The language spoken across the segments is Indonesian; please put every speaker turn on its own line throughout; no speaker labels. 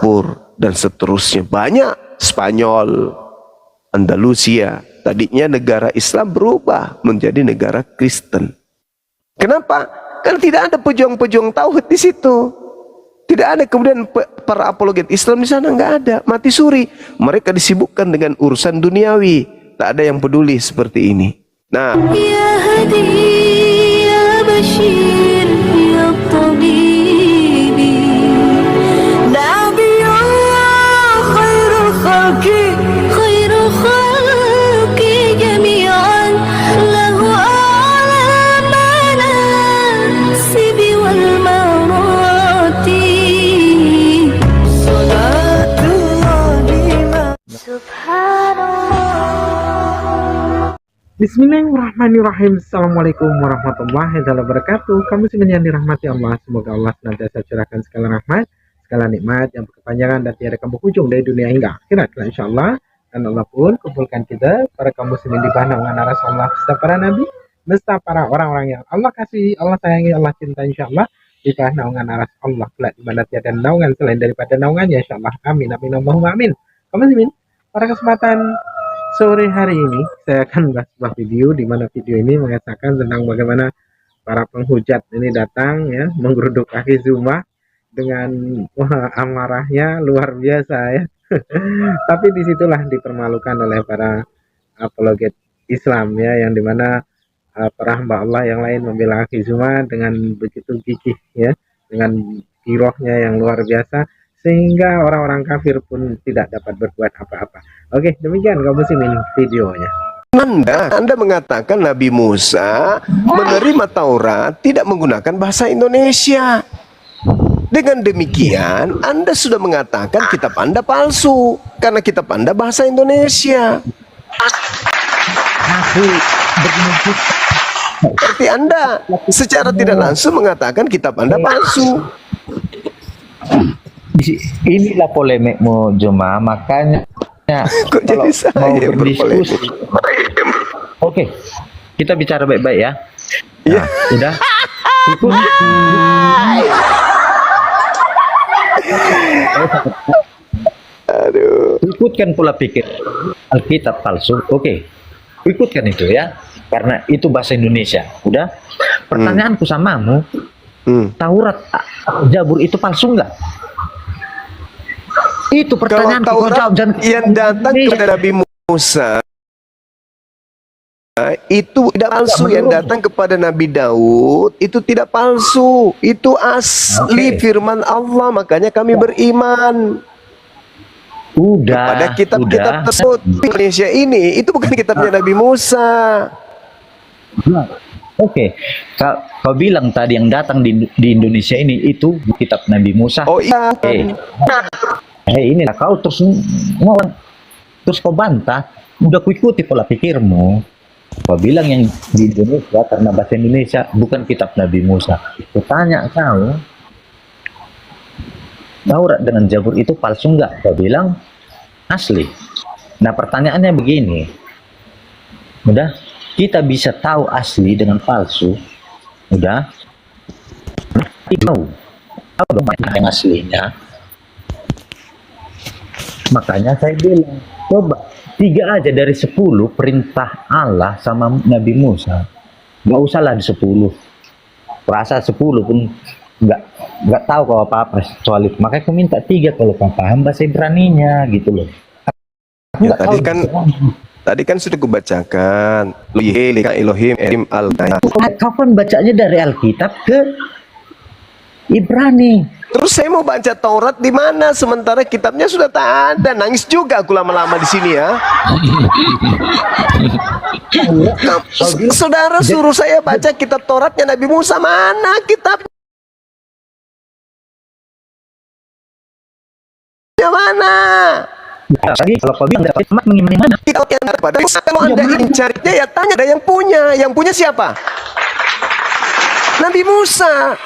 Singapura, dan seterusnya. Banyak. Spanyol, Andalusia. Tadinya negara Islam berubah menjadi negara Kristen. Kenapa? Karena tidak ada pejuang-pejuang tauhid di situ. Tidak ada kemudian para apologet Islam di sana, nggak ada. Mati suri. Mereka disibukkan dengan urusan duniawi. Tak ada yang peduli seperti ini. Nah,
ya hadi ya bashir ya tabibi nabiyullah khairul khalqi jami'an lahu a'la manasibi wal marati salatullah subhanallah.
Bismillahirrahmanirrahim. Assalamualaikum warahmatullahi wabarakatuh. Kamu semuanya yang dirahmati Allah, semoga Allah senantiasa curahkan segala rahmat, segala nikmat yang berkepanjangan dan tiada kamu ujung dari dunia hingga akhirat, insyaallah. Dan Allah pun kumpulkan kita para kaum muslimin di bawah naungan Rasulullah beserta para nabi, beserta para orang-orang yang Allah kasih, Allah sayangi, Allah cinta, insyaallah di bawah naungan Rasulullah kelak di mana tiada naungan selain daripada naungannya, insyaallah. Amin amin Allahumma amin. Kaum muslimin, pada kesempatan sore hari ini saya akan bahas sebuah video di mana video ini mengatakan tentang bagaimana para penghujat ini datang ya menggeruduk Akhi Zuma dengan amarahnya luar biasa ya. Tapi disitulah dipermalukan oleh para apologet Islam ya, yang dimana para hamba Allah yang lain membela Akhi Zuma dengan begitu gigih ya, dengan girohnya yang luar biasa, sehingga orang-orang kafir pun tidak dapat berbuat apa-apa. Oke, demikian kaum muslimin videonya.
Anda mengatakan Nabi Musa menerima Taurat tidak menggunakan bahasa Indonesia. Dengan demikian, Anda sudah mengatakan kitab Anda palsu karena kitab Anda bahasa Indonesia. Berarti Anda secara tidak langsung mengatakan kitab Anda palsu.
Inilah polemikmu Juma, makanya
kok jadi saya
berdiskusi. Oke, kita bicara baik-baik ya.
Iya.
Udah.
Aduh.
Ikutkan pola pikir Alkitab palsu. Oke, ikutkan itu ya, karena itu bahasa Indonesia. Udah. Pertanyaanku samamu, Taurat, Zabur itu palsu nggak? Itu pertanyaan
kalau Taurat yang datang kepada Nabi Musa itu tidak palsu, yang datang kepada Nabi Daud itu tidak palsu, itu asli firman Allah, makanya kami beriman pada kitab-kitab tersebut. Indonesia ini itu bukan kitabnya Nabi Musa.
Oke, kau bilang tadi yang datang di Indonesia ini itu kitab Nabi Musa.
Oh iya.
Inilah kau terus kau bantah. Udah kuikuti pola pikirmu. Kau bilang yang di Indonesia karena bahasa Indonesia bukan kitab Nabi Musa. Kutanya kau, Taurat dengan Zabur itu palsu nggak? Kau bilang asli. Nah pertanyaannya begini, udah kita bisa tahu asli dengan palsu, udah tahu apa yang aslinya. Makanya saya bilang, coba 3 aja dari 10 perintah Allah sama Nabi Musa. Nggak usahlah di 10. Perasa 10 pun nggak tahu kalau apa-apa soal itu. Makanya aku minta 3 kalau kau paham bahasa Ibraninya gitu loh.
Ya, tadi kan sudah kubacakan. Elohim Erim al.
Kapan bacanya dari Alkitab ke Ibrani?
Terus saya mau baca Taurat di mana? Sementara kitabnya sudah tak ada. Nangis juga aku lama-lama di sini ya. Nah, saudara suruh saya baca kitab Tauratnya Nabi Musa, mana kitabnya? Mana?
Kalau kau bilang dapat mana?
Kalau Anda ingin carinya ya tanya ada yang punya. Yang punya siapa? Nabi Musa.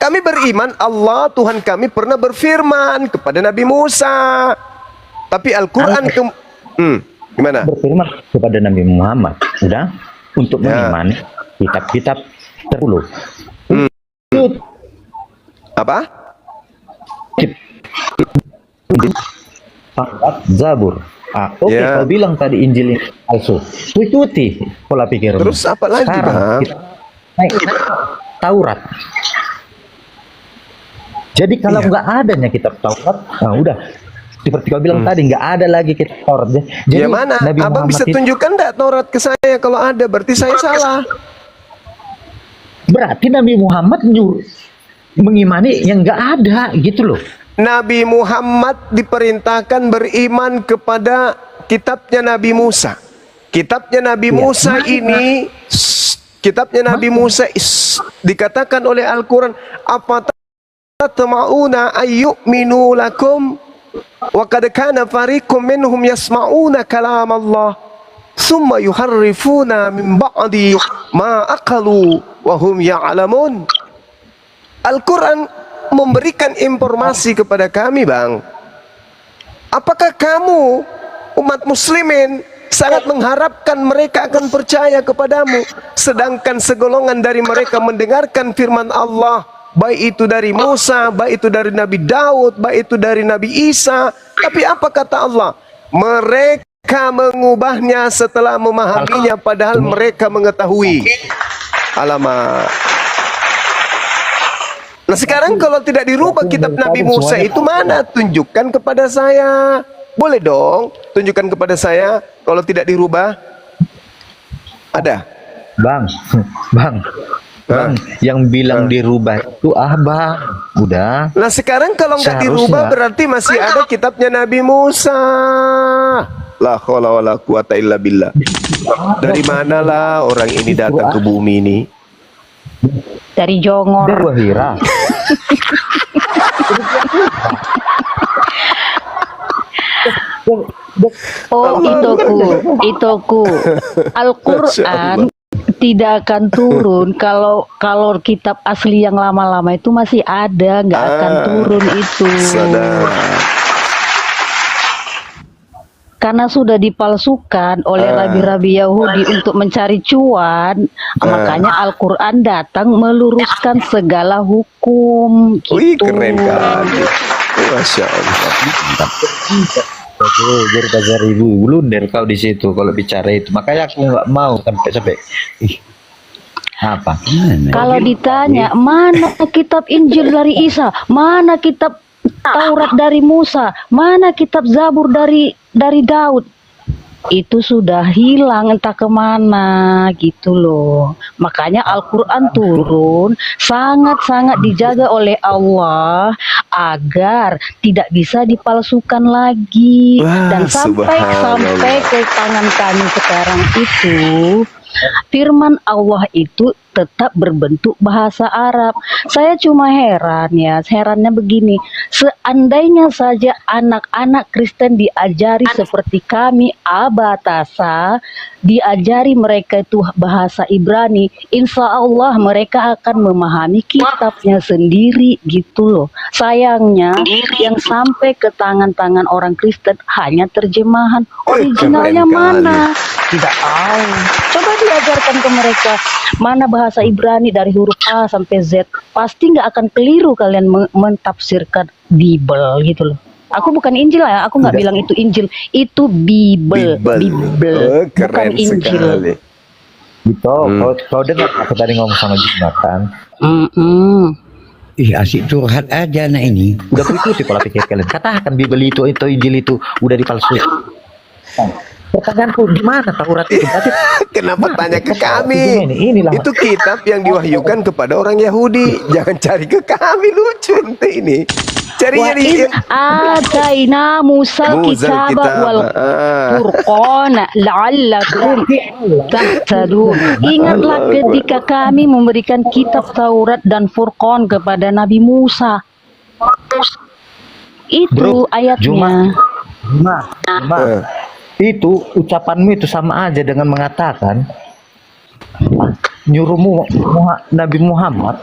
Kami beriman Allah Tuhan kami pernah berfirman kepada Nabi Musa. Tapi Al-Quran gimana?
Berfirman kepada Nabi Muhammad, udah, untuk mengimani kitab-kitab terdahulu.
Apa?
Taurat, Zabur. Oke,
Ya.
kau bilang tadi Injil ini palsu. Ku ikuti pola pikirmu.
Terus apa lagi,
Sekarang
Bang?
kita naik Taurat. Jadi kalau
Iya.
nggak adanya kitab Taurat, nah udah. Seperti kau bilang tadi, nggak ada lagi kitab Taurat. Jadi
Ya mana?
Nabi
Abang
Muhammad
bisa
itu
tunjukkan enggak Taurat ke saya? Kalau ada berarti saya salah.
berarti Nabi Muhammad mengimani yang nggak ada gitu loh.
Nabi Muhammad diperintahkan beriman kepada kitabnya Nabi Musa. Kitabnya Nabi Musa ini, kitabnya Nabi Musa dikatakan oleh Al-Quran, apa tatma'una ayyu'minu lakum wa qad kana fariqum minhum yasma'una kalam Allah summa yuharrifuna min ba'di ma aqalu wa hum ya'lamun. Al-Quran memberikan informasi kepada kami, Bang. Apakah kamu umat muslimin sangat mengharapkan mereka akan percaya kepadamu, sedangkan segolongan dari mereka mendengarkan firman Allah, baik itu dari Musa, baik itu dari Nabi Daud, baik itu dari Nabi Isa, tapi apa kata Allah? Mereka mengubahnya setelah memahaminya padahal mereka mengetahui. Alamak. Nah sekarang kalau tidak dirubah kitab Nabi Musa itu mana? Tunjukkan kepada saya. Boleh dong tunjukkan kepada saya kalau tidak dirubah. Ada?
Bang, Bang, yang bilang dirubah itu Bang. Udah.
Nah sekarang kalau nggak
Seharusnya.
dirubah berarti masih ada kitabnya Nabi Musa. La haula wala quwata illa billah. Dari manalah orang ini datang ke bumi ini?
Dari Jongor.
Dari Wahira.
Oh, itoku. Al-Quran tidak akan turun kalau kitab asli yang lama-lama itu masih ada, nggak akan turun itu.
Sadar.
Karena sudah dipalsukan oleh rabi-rabi Yahudi untuk mencari cuan, makanya Al-Quran datang meluruskan segala hukum.
Wih
Gitu.
keren kali. Masya Allah.
Berbazar ribu blunder kau di situ kalau bicara itu. Makanya aku nggak mau sampai ih, apa?
Kalau ditanya mana kitab Injil dari Isa, mana kitab Taurat dari Musa, mana kitab Zabur dari Daud, itu sudah hilang entah kemana gitu loh. Makanya Al-Quran turun sangat-sangat dijaga oleh Allah agar tidak bisa dipalsukan lagi.
Wah,
Dan sampai
subhanallah.
ke tangan kami sekarang itu firman Allah itu tetap berbentuk bahasa Arab. Saya cuma herannya begini, seandainya saja anak-anak Kristen diajari seperti kami Abatasa, diajari mereka itu bahasa Ibrani, insya Allah mereka akan memahami kitabnya sendiri gitu loh. Sayangnya yang sampai ke tangan-tangan orang Kristen hanya terjemahan, originalnya
keren kali.
mana? Tidak tahu. Coba diajarkan ke mereka mana bahasa Ibrani dari huruf A sampai Z, pasti nggak akan keliru kalian mentafsirkan Bible gitu loh. Aku bukan Injil ya, aku nggak bilang itu Injil, itu Bible,
Oh,
bukan
keren
Injil.
sekali.
Gitu. Kau dengar aku tadi ngomong sama Jonathan.
Ih, asik curhat aja anak ini.
Udah ku ikuti pola pikir kalian. Katakan Bible itu Injil itu udah dipalsukan. Pertanyaanku gimana Taurat itu? Berarti
Kenapa tanya ke kami?
Inilah.
Itu kitab yang diwahyukan kepada orang Yahudi. Jangan cari ke kami, lucu ente ini. Carinya di
Ataina Musal
Musal
kitab
kitab.
wal Furqana la'allakum tahtadun. Ingatlah ketika kami memberikan kitab Taurat dan Furqan kepada Nabi Musa. Itu
Bro,
ayatnya.
Juma. Itu ucapanmu itu sama aja dengan mengatakan nyuruhmu Nabi Muhammad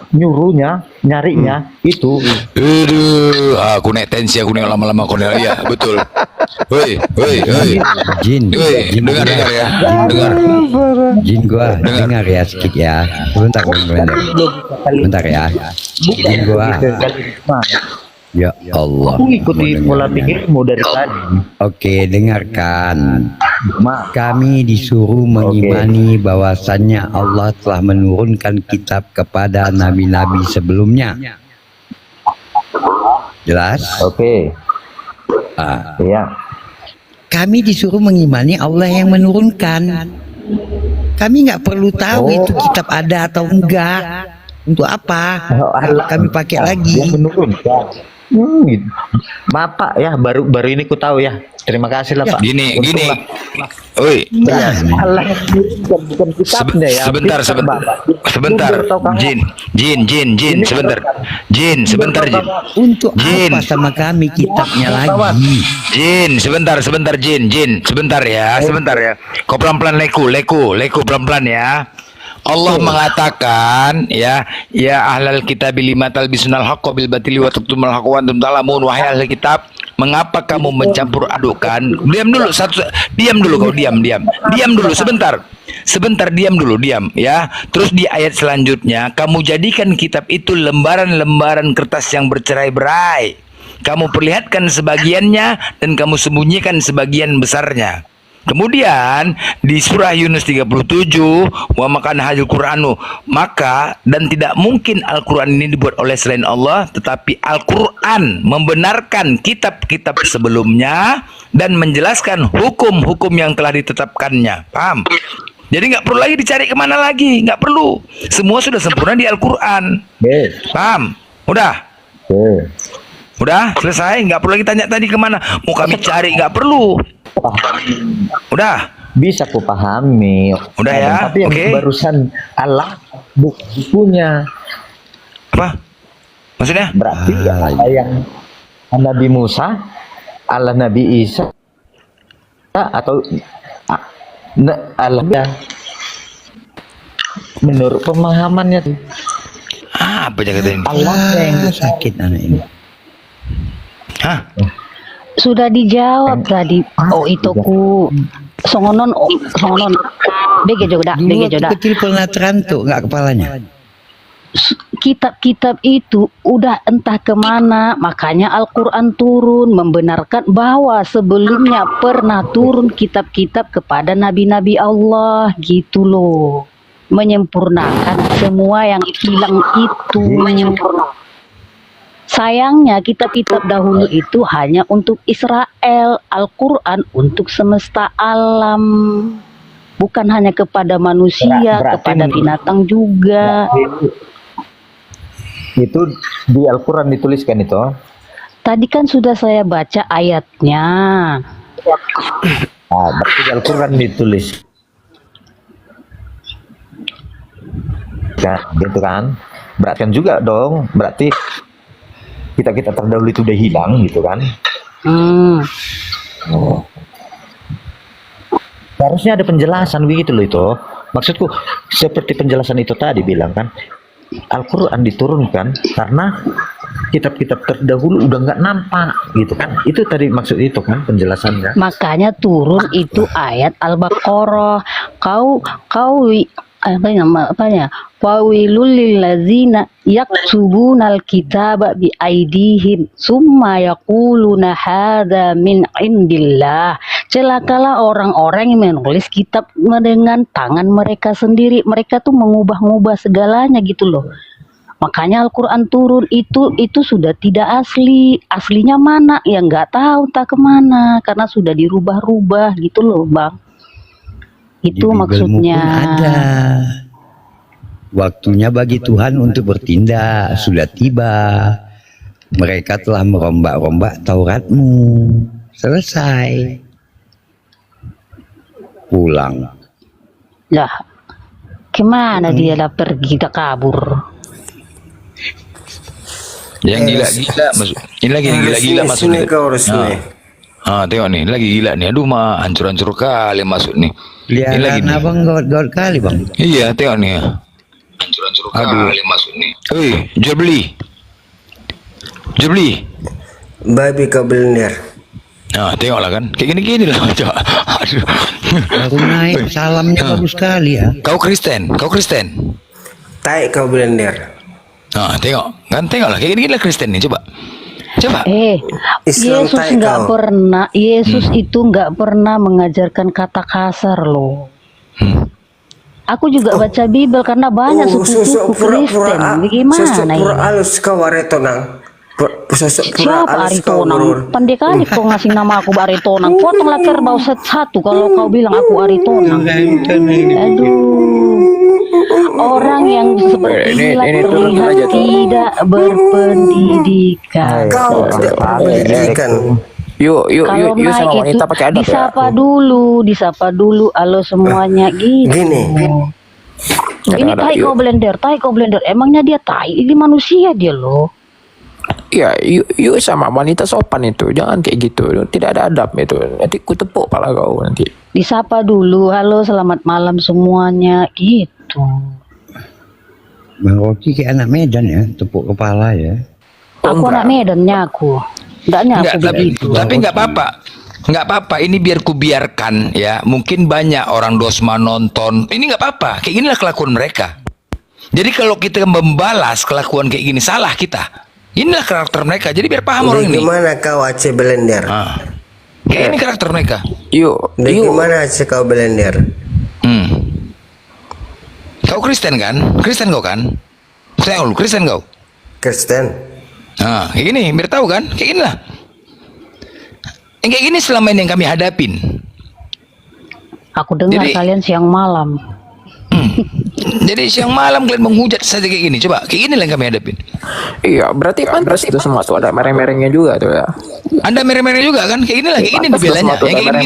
nyarinya itu
Aduh, aku naik tensi aku nih lama-lama kau nih. Ya, betul. Woi,
Jin,
dengar ya, dengar.
Jin gua dengar ya sedikit ya. Bentar ya. Jin gua. Ya Allah.
Aku ikuti pola pikirmu dari tadi.
Oke, dengarkan.
Mak,
Kami disuruh mengimani bahwasannya Allah telah menurunkan kitab kepada nabi-nabi sebelumnya. Jelas?
oke.
Ah,
Iya.
kami disuruh mengimani Allah yang menurunkan. Kami nggak perlu tahu itu kitab ada atau enggak. Untuk apa?
Oh, Allah.
Kami pakai lagi.
Yang menurunkan. Gitu. Bapak ya baru ini ku tahu ya. Terima kasih lah Pak.
Gini.
Untunglah.
Oi,
Allah yang menurunkan bukan kitabnya ya.
sebentar,
Kitab,
sebentar,
Bapak.
sebentar,
Jujur, tahu kamu.
Jin, sebentar, Jin, sebentar, Jin,
Untuk
Jin.
apa sama kami kitabnya lagi?
Jin, sebentar, Jin, sebentar ya. Kau pelan-pelan leku pelan-pelan ya. Allah mengatakan ya ahlal kitab lima talbisunal haqqa bil batili wa taktumal haqqa wa antum ta'lamun. Wahai ahli kitab, mengapa kamu mencampur adukan? Diam dulu kau diam dulu sebentar diam dulu ya. Terus di ayat selanjutnya, kamu jadikan kitab itu lembaran-lembaran kertas yang bercerai-berai. Kamu perlihatkan sebagiannya dan kamu sembunyikan sebagian besarnya. Kemudian di surah Yunus 37, wa makan hadil Qur'anu, maka dan tidak mungkin Al-Qur'an ini dibuat oleh selain Allah, tetapi Al-Qur'an membenarkan kitab-kitab sebelumnya dan menjelaskan hukum-hukum yang telah ditetapkannya. Paham? Jadi nggak perlu lagi dicari kemana lagi, nggak perlu. Semua sudah sempurna di Al-Qur'an. Paham? Udah? Udah selesai, nggak perlu lagi tanya tadi kemana. Mau kami cari, nggak perlu. Udah.
Bisa ku pahami.
Udah ya,
Tapi yang
oke.
barusan Allah bukunya.
Apa? Maksudnya?
Berarti apa yang Nabi Musa, Allah Nabi Isa, atau Allah menurut pemahamannya tuh
Apa jaga ini?
Allah yang
Sakit anak ini.
Hah?
Sudah dijawab tadi. Oh itu ku songonon bege joda
Dulu waktu kecil pernah terantuk nggak kepalanya?
kitab-kitab itu udah entah kemana, makanya Al-Quran turun membenarkan bahwa sebelumnya pernah turun kitab-kitab kepada nabi-nabi Allah gitu loh, menyempurnakan semua yang hilang itu. Sayangnya kitab-kitab dahulu itu hanya untuk Israel, Al-Quran untuk semesta alam, bukan hanya kepada manusia,
Berarti
kepada binatang juga.
itu di Al-Quran dituliskan itu.
Tadi kan sudah saya baca ayatnya.
Berarti di Al-Quran ditulis. Ya, gitu kan. Berarti kan juga dong. Berarti kita terdahulu itu udah hilang gitu kan. Harusnya ada penjelasan begitu loh itu. Maksudku seperti penjelasan itu tadi bilang kan. Al-Quran diturunkan karena kitab-kitab terdahulu udah nggak nampak gitu kan. Itu tadi maksud itu kan penjelasannya.
Makanya turun itu ayat Al-Baqarah. Kau apanya? Fawilul lillazina yaktubunal kitaba bi aidihim summa yaquluna hadza min indillah. Celakalah orang-orang yang menulis kitab dengan tangan mereka sendiri. Mereka tuh mengubah-ubah segalanya gitu loh. Makanya Al-Quran turun itu sudah tidak asli. Aslinya mana? Ya nggak tahu tak kemana karena sudah dirubah-rubah gitu loh Bang. Itu
Di Bibelmu
maksudnya.
pun ada. Waktunya bagi Tuhan untuk bertindak sudah tiba. Mereka telah merombak-rombak Tauratmu. Selesai. Pulang.
Lah, kemana dia lah pergi tak kabur?
Yang gila-gila masuk. Ini lagi yang gila-gila masuk nih. Tengok nih, lagi gila nih. Aduh mah hancur-hancur kali masuk nih. Ini lagi
Lihat
nih.
abang gawat-gawat kali bang.
Iya, tengok nih. Hancur-hancur kali masuk nih. Hei, jual beli. Jual beli.
Babi kau belendir.
Tengoklah kan. Kayak gini-gini lah. Aduh.
Baru naik salamnya bagus sekali ya.
Kau Kristen.
Tai kau belendir.
Tengok. Kan tengoklah. Kayak gini-gini lah Kristen nih. Coba. Coba.
Islam
Yesus
tai
nggak
kau.
pernah, Yesus itu nggak pernah mengajarkan kata kasar loh. Aku juga baca Bible karena banyak sepupuku Kristen.
Sosok
Bagaimana
pura
ini?
halus kau Aretonang. Sosok pura
Siapa
halus kau
Aritonang?
Bror.
Pandai kali kau ngasih nama aku Aritonang. Potonglah kerbau satu kalau kau bilang aku Aritonang. Aduh, orang yang seperti terlihat tidak berpendidikan.
Kau tidak berpendidikan.
Kalau naik itu disapa dulu, halo semuanya gitu.
Gini.
Ini tai kau blender. Emangnya dia tai? Ini manusia dia loh.
Ya, yuk sama wanita sopan itu, jangan kayak gitu, tidak ada adab itu. Nanti ku tepuk pala kau nanti.
Disapa dulu, halo selamat malam semuanya gitu.
Bang Rocky kayak anak Medan ya, tepuk kepala ya.
Aku anak Medannya aku. Enggaknya aku begitu.
Tapi nggak apa-apa. Nggak apa-apa, ini biar ku biarkan ya. Mungkin banyak orang dosma nonton. Ini nggak apa-apa. Kayak inilah kelakuan mereka. Jadi kalau kita membalas kelakuan kayak gini, salah kita. Inilah karakter mereka. Jadi biar paham orang ini.
Gimana kau Aceh Belender?
Kayak ini karakter mereka.
Gimana Aceh kau Belender?
Kau Kristen kan? Kristen kau kan? Saya lu Kristen kau.
Kristen.
Nah, kayak gini, biar tahu kan? Kayak inilah. Yang kayak gini selama ini yang kami hadapin.
Aku dengar kalian siang malam.
Jadi siang malam kalian menghujat saja kayak gini. Coba, kayak gini lah yang kami hadapin.
Iya, berarti pantas itu semua tuh ada mereng-merengnya juga tuh ya.
Anda mereng-mereng juga kan? Kayak gini lah, kayak gini dibelanya. Yang kayak gini.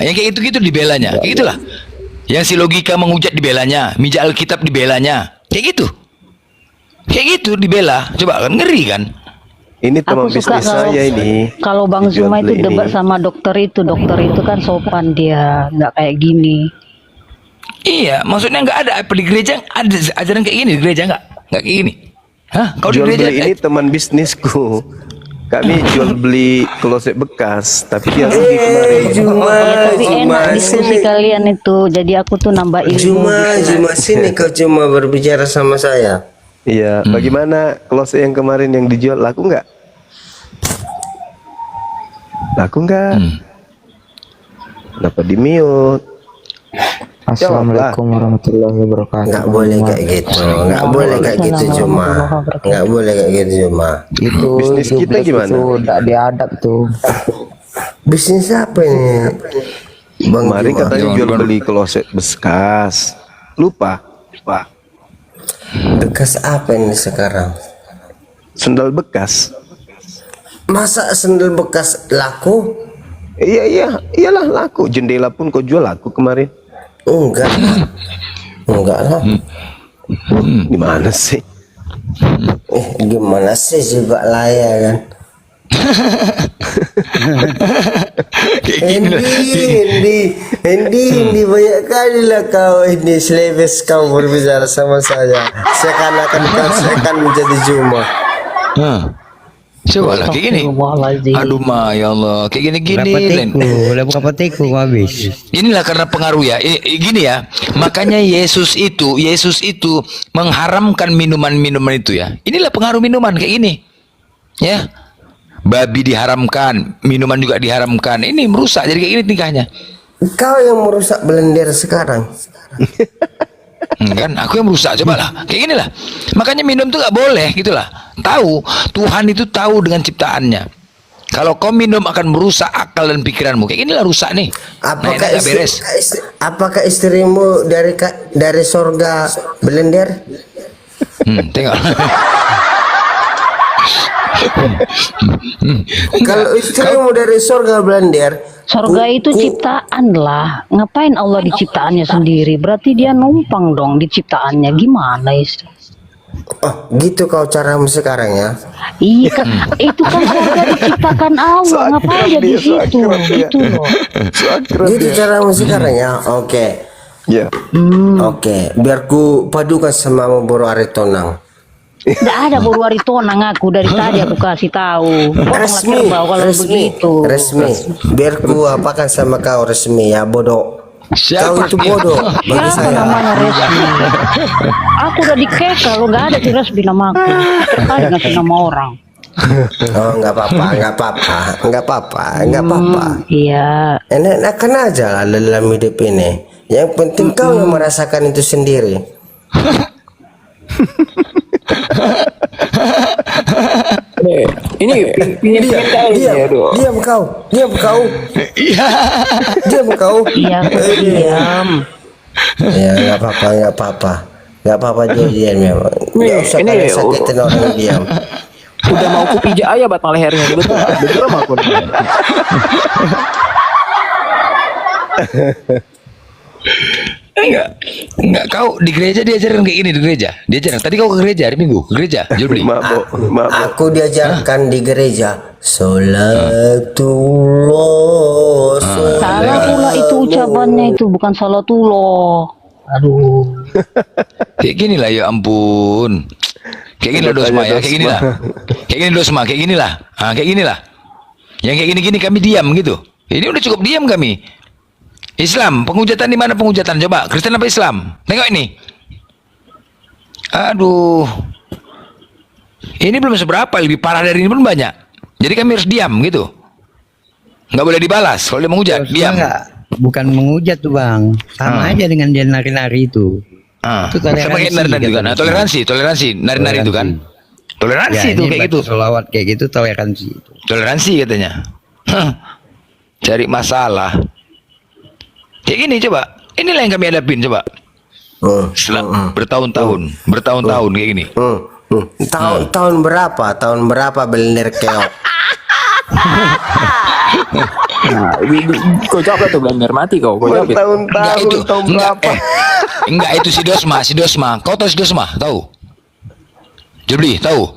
Yang kayak itu-gitu dibelanya. Kayak gitulah. Yang si logika menghujat dibelanya, mijak Alkitab dibelanya. Kayak gitu. Kayak gitu dibela. Coba kan ngeri kan?
Ini teman
Aku suka
bisnis saya ini.
kalau Bang
Jual
Zuma itu
beli
debat
ini.
sama dokter itu kan sopan dia, nggak kayak gini.
Iya, maksudnya nggak ada apa di gereja, ada ajaran kayak gini di gereja nggak kayak gini. Hah? Kau di
Jual
gereja?
beli ini teman bisnisku. Kami jual beli kloset bekas, tapi dia rugi kemarin.
Tapi enak diskusi kalian itu, jadi aku tuh nambah ilmu.
Juma sini kau cuma berbicara sama saya.
Iya, bagaimana kloset yang kemarin yang dijual laku nggak? Laku nggak? Kenapa di mute?
Assalamualaikum warahmatullahi wabarakatuh.
Nggak boleh kayak gitu, nggak boleh kayak gitu cuma, nggak boleh kayak gitu cuma.
Itu
Bisnis kita gimana?
Itu tidak diadab tuh.
Bisnis apa ini? Bang
Kemarin
Juma?
katanya jual beli kloset bekas. Lupa, Pak.
Bekas apa ini sekarang?
Sendal bekas.
Masa sendal bekas laku?
Iyalah laku. Jendela pun kau jual laku kemarin.
Enggak lah.
Gimana sih?
Gimana sih juga laya kan? Hendi, banyak kali lah kau ini selebes kau berbicara sama saya. Seakan-akan saya akan menjadi Juma.
Coba lah kayak gini. Aduh ma ya Allah, kayak gini-gini.
Udah berapa teku habis.
Inilah karena pengaruh ya. Gini ya. Makanya Yesus itu mengharamkan minuman-minuman itu ya. Inilah pengaruh minuman kayak gini. Ya. Babi diharamkan, minuman juga diharamkan. Ini merusak jadi kayak gini tingkahnya.
Kau yang merusak blender sekarang.
Kan aku yang merusak, coba lah kayak gini lah. Makanya minum tuh gak boleh gitu lah. Tahu Tuhan itu tahu dengan ciptaannya. Kalau kau minum akan merusak akal dan pikiranmu. Kayak inilah rusak nih.
Apakah istrimu dari surga blender?
Tengok.
Kalau istrimu dari surga blender,
Surga itu ciptaan lah. Ngapain Allah di ciptaannya sendiri? Berarti dia numpang dong di ciptaannya. Gimana istri?
oh gitu kau caramu sekarang ya?
Iya kan, itu kan surga diciptakan Allah. Ngapain dia di situ? Itu loh.
Gitu caramu sekarang ya? Oke.
Ya.
Oke, biar ku padukan sama Boro Aritonang.
Nggak ada baru hari tonang aku dari tadi aku kasih tahu.
Resmi, resmi. Biar ku apakan sama kau resmi ya bodoh. Kau itu bodoh bagi
Apa
saya.
namanya resmi? Aku udah dikeka lo nggak ada sih resmi nama aku. Kali ngasih nama orang.
Oh, nggak apa-apa, nggak apa-apa, nggak apa-apa, nggak apa-apa.
Iya.
Enak-enakan aja lah dalam hidup ini. Yang penting kau yang merasakan itu sendiri.
Ini
Diam kau, diam kau, diam kau.
Iya, aku diam.
Ya nggak apa-apa, nggak apa-apa, nggak apa-apa diam memang. Nggak usah
Ini,
kalian sakitin orang diam.
udah mau ku pijak aja batang lehernya. Betul, betul sama aku.
Enggak, kau di gereja diajarin kayak gini di gereja. Diajarin. Tadi kau ke gereja hari Minggu, ke gereja. Jual beli.
Mabuk, mabuk.
Aku diajarkan di gereja. Salatullah.
Salah pula itu ucapannya itu, bukan salatullah. Aduh.
Kayak gini lah, ya ampun. Kayak gini lah Dosma ya, kayak gini lah. Kayak gini Dosma, kayak gini lah. Kayak gini lah. Yang kayak gini-gini kami diam gitu. Ini udah cukup diam kami. Islam, penghujatan di mana penghujatan? Coba, Kristen apa Islam? Tengok ini. Aduh. Ini belum seberapa, lebih parah dari ini pun banyak. Jadi kami harus diam gitu. Nggak boleh dibalas kalau dia menghujat, diam.
Bukan menghujat tuh bang, sama aja dengan dia nari-nari itu. Itu
Sama kayak nari-nari itu kan. Toleransi, nari-nari itu kan. Toleransi
Ya,
itu
ini
kayak
baca
gitu.
Sholawat kayak gitu toleransi itu.
Toleransi katanya. Cari masalah. Kayak gini coba. Inilah yang kami hadapin coba. Setelah bertahun-tahun kayak gini.
Tahun berapa? Tahun berapa beli keok?
Nah, kau jawab tuh blender mati kau. Kau jawab.
Enggak itu.
Tahun berapa?
Enggak itu si Dosma. Kau tahu si Dosma? Tahu? Jubli, tahu?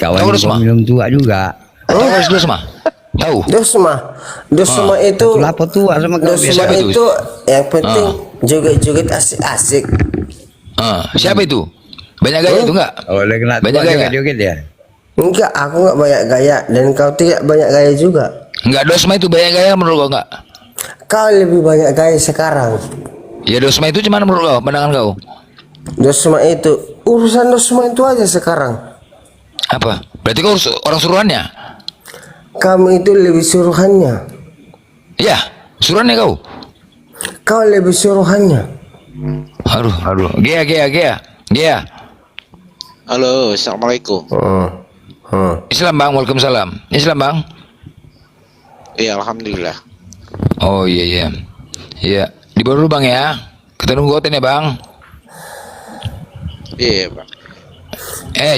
Kawan
Tahu,
gua
Dosma?
minum tua juga.
Tahu si Dosma? Tahu?
Dosma itu.
Lapor tua sama kau
Dosma
Siapa itu?
itu yang penting joget-joget asik-asik.
Siapa itu? Banyak gaya itu enggak?
Oh, udah kena
Banyak
tua
gaya.
joget ya.
Enggak, aku nggak banyak gaya dan kau tidak banyak gaya juga.
Enggak, Dosma itu banyak gaya menurut kau enggak?
Kau lebih banyak gaya sekarang.
Ya Dosma itu gimana menurut kau? Pandangan kau?
Dosma itu urusan Dosma itu aja sekarang.
Apa? Berarti kau orang suruhannya?
Kamu itu lebih suruhannya.
Iya, suruhannya kau.
Kau lebih suruhannya.
Aduh. Gea.
Halo, assalamualaikum.
Islam bang, waalaikumsalam. Islam bang.
Iya, alhamdulillah.
Oh iya. Iya, di bawah dulu bang ya. Kita nunggu hotel ya bang.
Iya, Bang.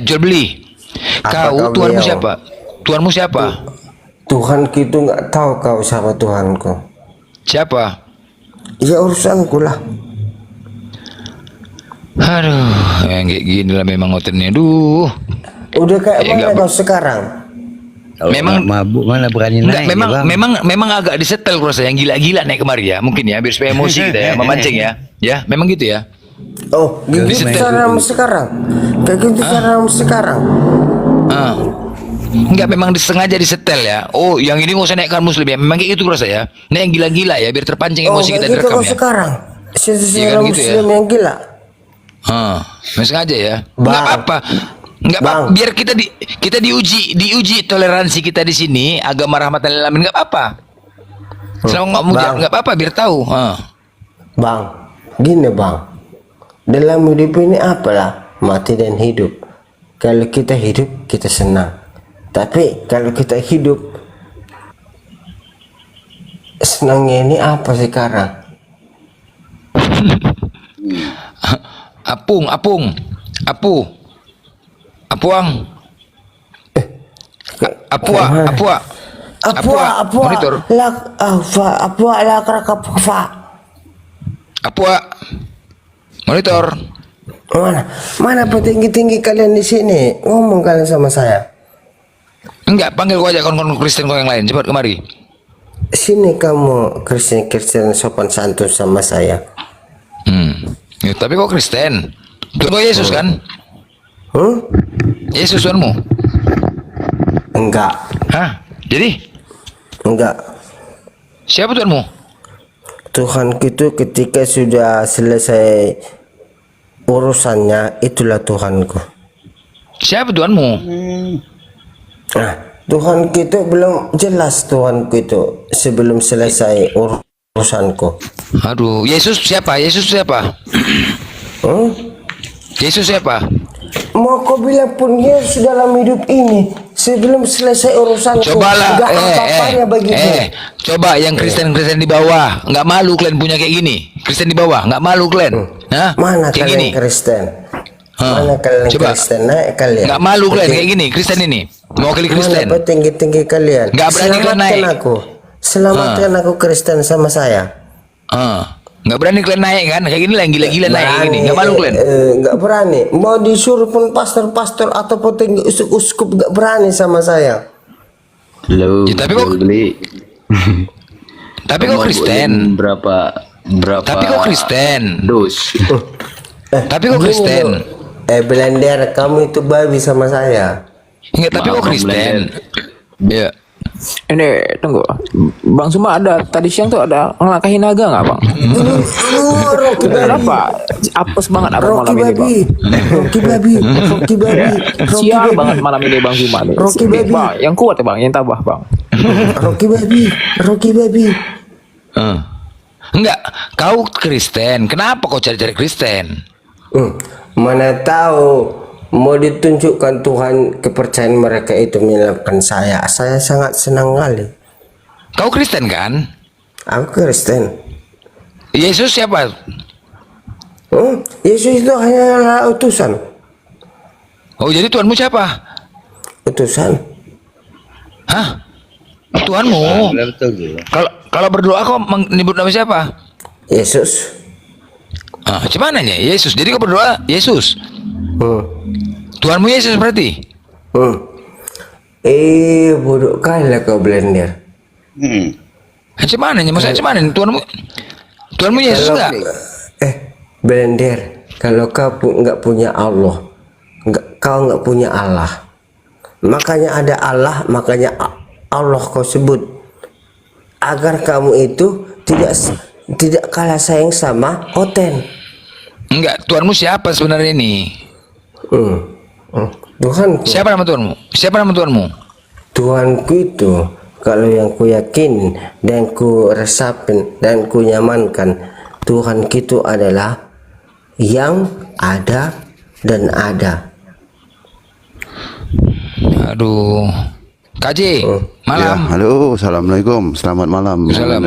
Jual beli.
Apa
Kau
kau
Tuhanmu
beliau?
siapa? Tuhanmu siapa?
Tuhan itu nggak tahu kau siapa Tuhanku.
Siapa?
Ya urusanku lah.
Aduh, yang kayak gini lah memang hotelnya. Duh.
Udah kayak
Ya,
mana
nggak,
kau sekarang?
Kalau
Memang-
nggak mabuk mana berani
Enggak,
naik ya, bang.
memang agak disetel kurasa yang gila-gila naik kemari ya. Mungkin ya, biar supaya emosi kita ya, memancing ya. Ya, memang gitu ya.
Oh, gitu
Disetel.
caramu sekarang. Kayak gitu caramu sekarang.
Enggak, memang disengaja disetel ya. Oh, yang ini nggak usah naikkan muslim ya. Memang kayak gitu kurasa ya. Nah, yang gila-gila ya, biar terpancing
Oh,
emosi
kayak
kita
gitu
direkam
kau
ya.
sekarang.
Iya
Secara
kan gitu ya.
muslim yang gila.
Memang sengaja ya.
Bang.
Enggak apa-apa. Enggak
Bang.
apa-apa. Biar kita diuji toleransi kita di sini, agama rahmatan lil alamin enggak apa-apa. Selama nggak mujat
Bang.
enggak apa-apa, biar tahu.
Bang, gini bang. Dalam hidup ini apalah mati dan hidup. Kalau kita hidup, kita senang. Tapi kalau kita hidup, senangnya ini apa sekarang?
Apuang. Monitor. Monitor.
Mana petinggi-tinggi kalian di sini? Ngomong kalian sama saya.
Enggak, panggil gua aja kawan-kawan Kristen kau yang lain. Cepat kemari.
Sini kamu Kristen sopan santun sama saya.
Ya, tapi kok Kristen? Tunggu Yesus kan? Yesus Tuhanmu?
Enggak,
Hah? Jadi?
enggak.
Siapa Tuhanmu?
Tuhan itu ketika sudah selesai urusannya, itulah Tuhanku.
Siapa Tuhanmu?
Nah, Tuhan kita belum jelas Tuhanku itu sebelum selesai urusanku.
Aduh, Yesus siapa? Yesus siapa? Yesus siapa?
Mau kau bilang pun Yesus dalam hidup ini sebelum selesai urusanku.
Cobalah,
Gak apa-apanya bagiku.
coba yang Kristen-Kristen di bawah, nggak malu kalian punya kayak gini? Kristen di bawah, nggak malu kalian? Hah?
Mana
Kayak
kalian
gini?
Kristen? Mana kalian
Coba.
Kristen? Naik kalian.
Nggak malu kalian kayak gini? Kristen ini, mewakili Kristen.
Mana tinggi-tinggi kalian?
Nggak berani kalian naik.
Aku. Selamatkan aku Kristen sama saya.
Nggak berani kalian naik kan? Kayak gini lah, yang gila-gila naik kayak gini. Nggak malu kalian?
Nggak berani. Mau disuruh pun pastor-pastor ataupun tinggi uskup nggak berani sama saya.
Lo
Ya, tapi kok-
beli
Tapi kok Kristen?
berapa
Tapi kok Kristen?
dos?
Tapi kok
Gini
Kristen?
loh. Blender, kamu itu babi sama saya.
Enggak, tapi kok
Maaf, Bang
Kristen? Iya.
Ini tunggu, Bang Suma ada tadi siang tuh ada ngelangkahin naga nggak Bang?
Rocky babi.
Kenapa? Apes banget apa
Rocky
malam ini Bang?
babi. Rocky babi. Rocky babi. Rocky
Sial
babi.
banget malam ini Bang Suma nih.
Rocky baby.
Bang, yang kuat ya Bang, yang tabah Bang.
Rocky babi. Rocky babi.
Enggak, kau Kristen. Kenapa kau cari-cari Kristen?
Mana tahu mau ditunjukkan Tuhan kepercayaan mereka itu menyelamatkan saya. Saya sangat senang kali.
Kau Kristen kan?
Aku Kristen.
Yesus siapa?
Yesus itu hanyalah utusan.
Oh, jadi Tuhanmu siapa?
Utusan.
Hah? Tuhanmu? Kalau berdoa kau menyebut nama siapa?
Yesus.
Cuman nanya Yesus. Jadi kau berdoa Yesus. Tuhanmu Yesus berarti?
Bodoh kali kau Blender.
Cuman nanya, maksudnya cuman nanya Tuhanmu Yesus
Kalau-
enggak?
Blender, kalau kau nggak punya Allah, kau nggak punya Allah. Makanya ada Allah, makanya Allah kau sebut agar kamu itu tidak kalah sayang sama Oten.
Enggak, Tuhanmu siapa sebenarnya ini?
Tuhan,
Siapa nama Tuhanmu? Siapa nama Tuhanmu?
Tuhanku itu kalau yang ku yakin dan ku resapin dan ku nyamankan, Tuhan itu adalah yang ada dan ada.
Aduh. KJ, malam.
Ya, halo, assalamualaikum, selamat malam.
Salam.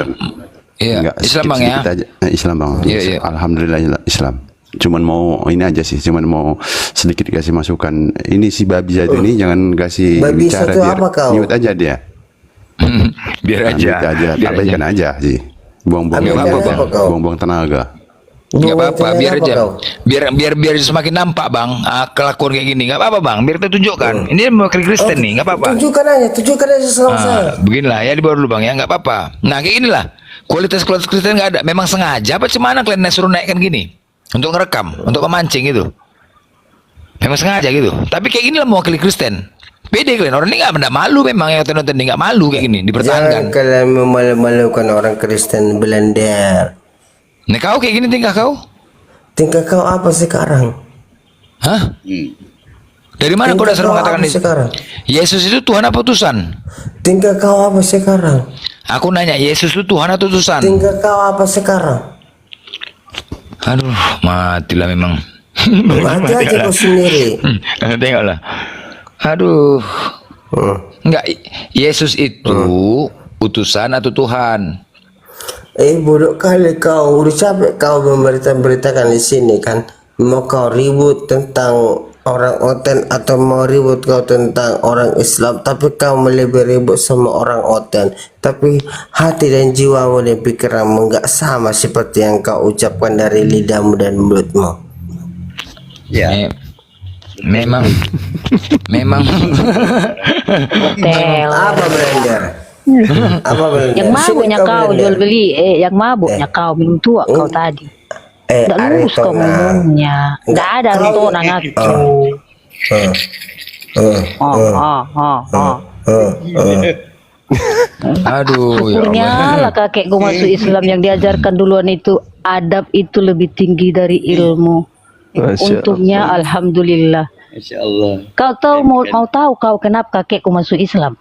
Iya,
Enggak,
Islam Bang ya.
sedikit aja. Islam Bang.
Iya, iya.
Alhamdulillah Islam. Cuman mau ini aja sih, cuman mau sedikit kasih masukan. Ini si babi satu ini jangan kasih
Babi
bicara
satu
biar
apa kau?
mute aja dia.
Biar aja.
Mute aja,
Biar
abaikan aja sih. Buang-buang
Abaikan
tenaga,
apa kau?
buang-buang tenaga.
Enggak apa-apa, biar
Apa
aja.
kau?
Biar semakin nampak, Bang, kelakuan kayak gini. Enggak apa-apa, Bang. Biar kita tunjukkan. Ini mewakili Kristen nih, enggak apa-apa.
Tunjukkan aja sama saya.
Beginilah ya, di bawah dulu Bang ya, nggak apa-apa. Nah kayak inilah kualitas Kristen nggak ada. Memang sengaja apa cuman kalian suruh naikkan gini untuk ngerekam, untuk memancing gitu. Memang sengaja gitu. Tapi kayak inilah mewakili Kristen. Pede kalian, orang ini nggak malu memang yang nonton ini nggak malu kayak gini
Jangan
dipertahankan.
kalian memalu-malukan orang Kristen Belanda.
Nah kau kayak gini tingkah kau?
Tingkah kau apa sekarang?
Hah? Dari mana kau dasar
Tingkah kau
mengatakan
apa
itu?
sekarang?
Yesus itu Tuhan apa utusan?
Tingkah kau apa sekarang?
Aku nanya, Yesus itu Tuhan atau utusan?
Tingkah kau apa sekarang?
Aduh, matilah memang.
Mati aja kau sendiri.
Tengoklah. Aduh. Enggak, Yesus itu utusan atau Tuhan?
Bodoh kali kau. Udah capek kau memberitakan di sini kan. Mau kau ribut tentang orang Oten atau mau ribut kau tentang orang Islam, tapi kau lebih ribut sama orang Oten. Tapi hati dan jiwamu dan pikiranmu enggak sama seperti yang kau ucapkan dari lidahmu dan mulutmu.
Ya. Memang.
Apa Blender? Apa Blender?
Yang mabuknya
Sini
kau
Blender.
jual beli, yang mabuknya kau minum tua kau tadi. Tidak lurus kau
Aritona.
ngomongnya. Tidak ada Aritona ngaku.
Aduh, ya
Syukurnya
Allah.
lah kakek gue masuk Islam yang diajarkan duluan itu adab itu lebih tinggi dari ilmu.
Masya
Untungnya alhamdulillah.
Masya Allah.
Kau tahu mau tahu kau kenapa kakekku masuk Islam?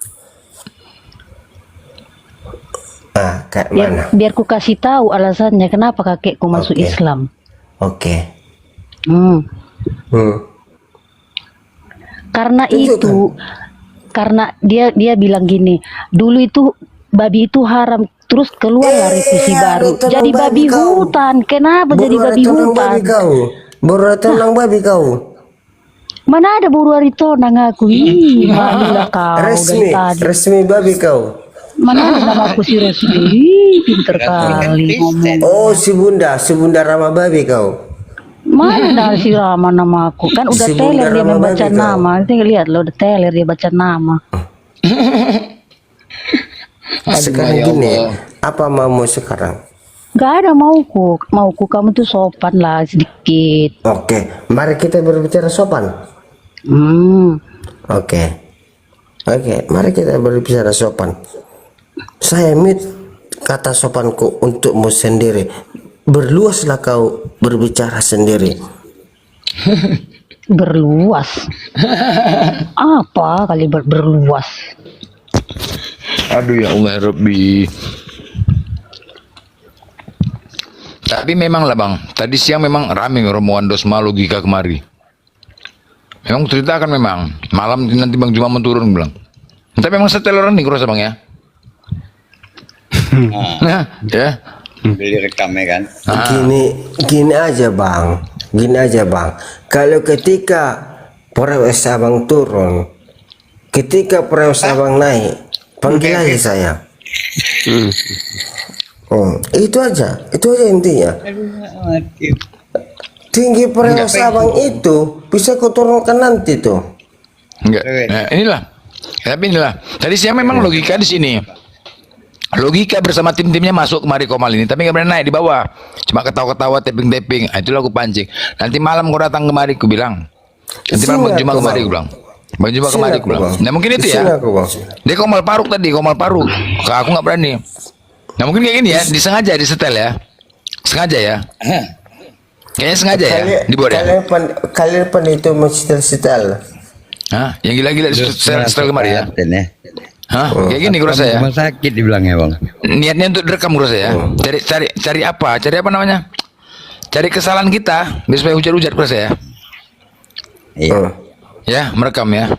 Kayak mana?
Biar ku kasih tahu alasannya kenapa kakekku masuk
Oke.
Islam.
Oke.
Karena
Tunjukkan.
karena dia bilang gini, dulu itu babi itu haram, terus keluarlah revisi baru.
itu
Jadi
babi
babi
kau.
hutan. Kenapa jadi babi hutan?
Baru tenang babi kau.
Mana ada buru aritonang aku? Ih, malulah kau dari tadi.
Resmi babi kau.
Mana ada nama aku si Resmi? Ih, pinter kali ngomong.
Oh, si Bunda Rama babi kau.
Mana ada si Rama nama aku? Kan udah
Si
teler
Bunda
dia
Rama
membaca
babi kau.
nama. Nanti lihat lo, udah teler dia baca nama.
Sekarang
ya
gini,
Allah.
apa maumu sekarang?
Gak ada mauku kamu tuh sopan lah sedikit.
Oke, mari kita berbicara sopan. Oke, mari kita berbicara sopan. Saya kata sopanku untukmu sendiri. Berluaslah kau berbicara sendiri.
Berluas. Apa kali berluas?
Aduh ya Allah ya Rabbi. Tapi memang lah bang, tadi siang memang rame rombongan Dosma Logika kemari. Memang ceritakan memang, malam nanti Bang Juma menturun bilang. Tapi memang seteleran nih kurasa bang ya. Nah, ya.
Beli rekamnya kan.
Gini aja bang. Kalau ketika prewes abang turun, ketika prewes abang naik, panggil aja saya. Itu aja intinya. Tinggi prewes abang itu bisa kau turunkan nanti tuh.
Enggak. Nah, inilah. Tapi inilah. Tadi siang memang logika di sini. Logika bersama tim-timnya masuk kemari Komal ini, tapi nggak berani naik di bawah. Cuma ketawa-ketawa, tapping-tapping. Nah, itulah aku pancing. Nanti malam kau datang kemari, aku bilang. Nanti malam Bang Juma kemari, aku bilang. Bang Juma kemari, aku bilang. Nah mungkin itu ya. Dia Komal Paruk tadi, Komal Paruk. Aku nggak berani. Nah mungkin kayak gini ya, disengaja disetel ya. Sengaja ya. Kayaknya sengaja ya, dibuat ya.
Kalian itu mensetel-setel.
Hah? Yang gila-gila setel kemari ya. Hah? Kayak gini kurasa ya.
Rumah sakit dibilangnya bang.
Niatnya untuk direkam kurasa ya. Cari apa? Cari apa namanya? Cari kesalahan kita, biar supaya ujar-ujar kurasa ya.
Iya.
Ya, merekam ya.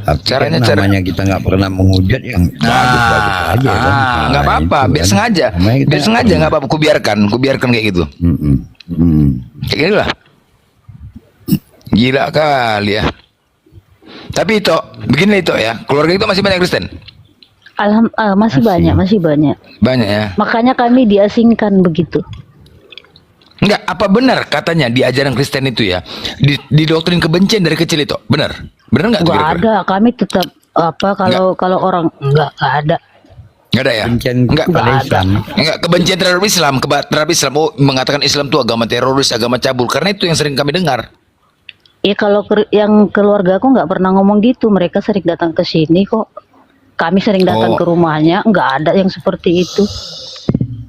Tapi
Caranya
kan namanya kita nggak pernah menghujat yang bagus-bagus aja kan.
Nggak apa-apa,
Itu
biar
kan.
sengaja.
Namanya kita
Biar
nggak
sengaja
pernah.
nggak apa-apa, kubiarkan kayak gitu. Kayak gini lah. Gila kali ya. Tapi itu, begini itu ya. Keluarga itu masih banyak Kristen.
Masih banyak.
Banyak ya.
Makanya kami diasingkan begitu.
Enggak, apa benar katanya di ajaran Kristen itu ya? Di doktrin kebencian dari kecil itu. Benar? Benar enggak?
Gak ada, kami tetap kalau orang enggak ada.
Enggak ada ya?
Kebencian
Enggak
pada Islam.
Enggak, kebencian terhadap Islam, terhadap Islam. Oh, mengatakan Islam itu agama teroris, agama cabul. Karena itu yang sering kami dengar.
Ya kalau yang keluarga aku nggak pernah ngomong gitu, mereka sering datang ke sini kok. Kami sering datang ke rumahnya, nggak ada yang seperti itu.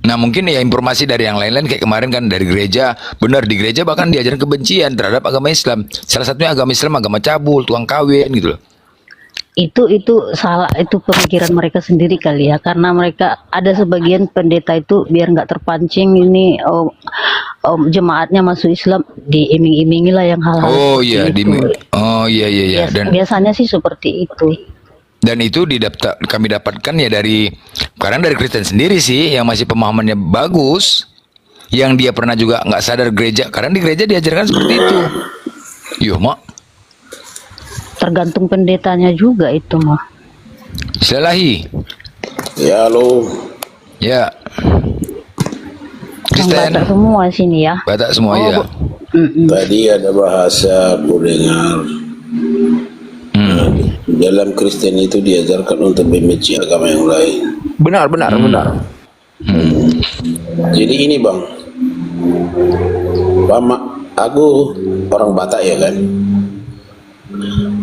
Nah mungkin ya informasi dari yang lain-lain kayak kemarin kan dari gereja. Benar, di gereja bahkan diajaran kebencian terhadap agama Islam. Salah satunya agama Islam, agama cabul, tukang kawin gitu loh.
Itu salah, itu pemikiran mereka sendiri kali ya, karena mereka ada sebagian pendeta itu biar nggak terpancing ini jemaatnya masuk Islam, diiming-imingi lah yang hal-hal
Oh
seperti
iya,
itu.
iya. Dan
Biasanya sih seperti itu.
itu kami dapatkan ya dari kadang dari Kristen sendiri sih yang masih pemahamannya bagus, yang dia pernah juga nggak sadar gereja, karena di gereja diajarkan seperti itu. Yuh mak,
Tergantung pendetanya juga itu mah.
Silahi.
Ya halo.
Ya.
Yang
Kristen.
Batak semua sini ya.
Batak semua ya.
Tadi ada bahasa aku dengar. Dalam Kristen itu diajarkan untuk membenci agama yang lain.
Benar.
Jadi ini bang, aku orang Batak ya kan.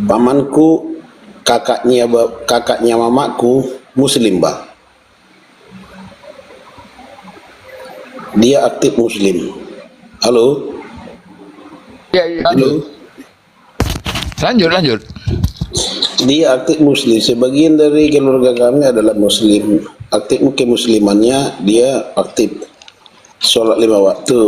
Pamanku, kakaknya mamaku Muslim bang. Dia aktif Muslim. Halo.
Ya.
Halo.
Lanjut.
Dia aktif muslim. Sebagian dari keluarga kami adalah muslim. Aktif kemuslimannya dia aktif sholat 5 waktu.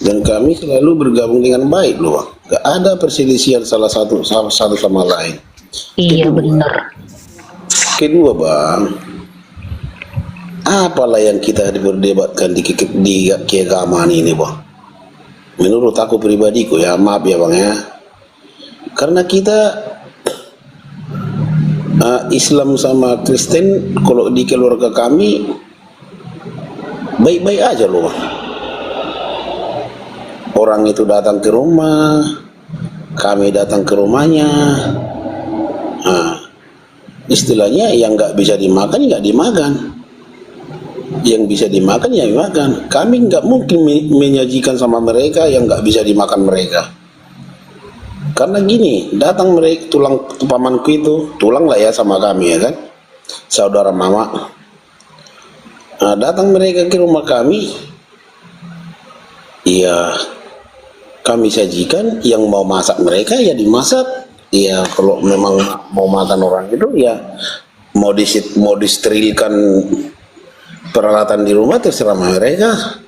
Dan kami selalu bergabung dengan baik loh, Bang. Gak ada perselisihan salah satu sama lain.
Iya benar.
Kedua, Bang, apalah yang kita berdebatkan di keagamaan ini, Bang? Menurut aku pribadiku ya, maaf ya Bang ya. Karena kita Islam sama Kristen, kalau di keluarga kami baik-baik aja loh, Bang. Orang itu datang ke rumah, kami datang ke rumahnya. Istilahnya yang nggak bisa dimakan, nggak dimakan. Yang bisa dimakan, ya dimakan. Kami nggak mungkin menyajikan sama mereka yang nggak bisa dimakan mereka. Karena gini, datang mereka, pamanku itu, tulang lah ya sama kami ya kan, saudara mama. Datang mereka ke rumah kami, ya kami sajikan, yang mau masak mereka ya dimasak. Ya kalau memang mau makan orang itu ya mau disterilkan peralatan di rumah, terserah mereka.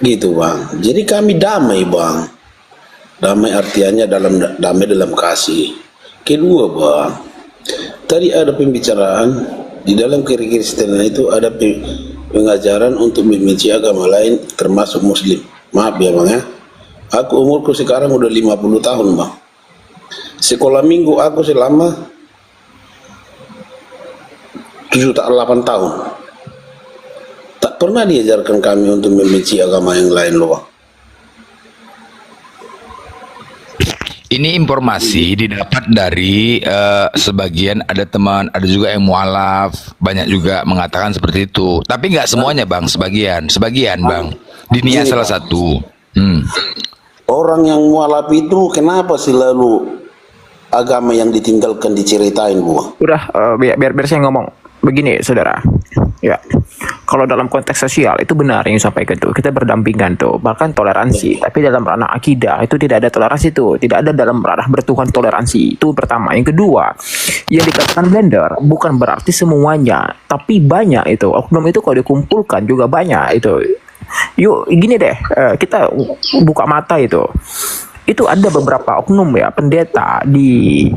Gitu Bang. Jadi kami damai Bang. Damai artiannya damai dalam kasih. Kedua Bang, tadi ada pembicaraan di dalam kekristenan itu ada pengajaran untuk membenci agama lain termasuk muslim. Maaf ya Bang ya. Aku umurku sekarang udah 50 tahun Bang. Sekolah minggu aku selama 8 tahun. Tak pernah diajarkan kami untuk membenci agama yang lain loh Bang.
Ini informasi didapat dari sebagian, ada teman, ada juga yang mualaf, banyak juga mengatakan seperti itu. Tapi nggak semuanya Bang, sebagian Bang. Dinia salah satu.
Orang yang mualaf itu kenapa selalu agama yang ditinggalkan diceritain Bu?
Udah, biar saya ngomong. Begini saudara, ya, kalau dalam konteks sosial itu benar yang disampaikan tuh, kita berdampingan tuh, bahkan toleransi. Tapi dalam ranah akidah itu tidak ada toleransi tuh, tidak ada dalam ranah bertuhan toleransi. Itu pertama. Yang kedua, yang dikatakan blender bukan berarti semuanya, tapi banyak itu. Oknum itu kalau dikumpulkan juga banyak itu. Yuk gini deh, kita buka mata itu. Itu ada beberapa oknum ya, pendeta di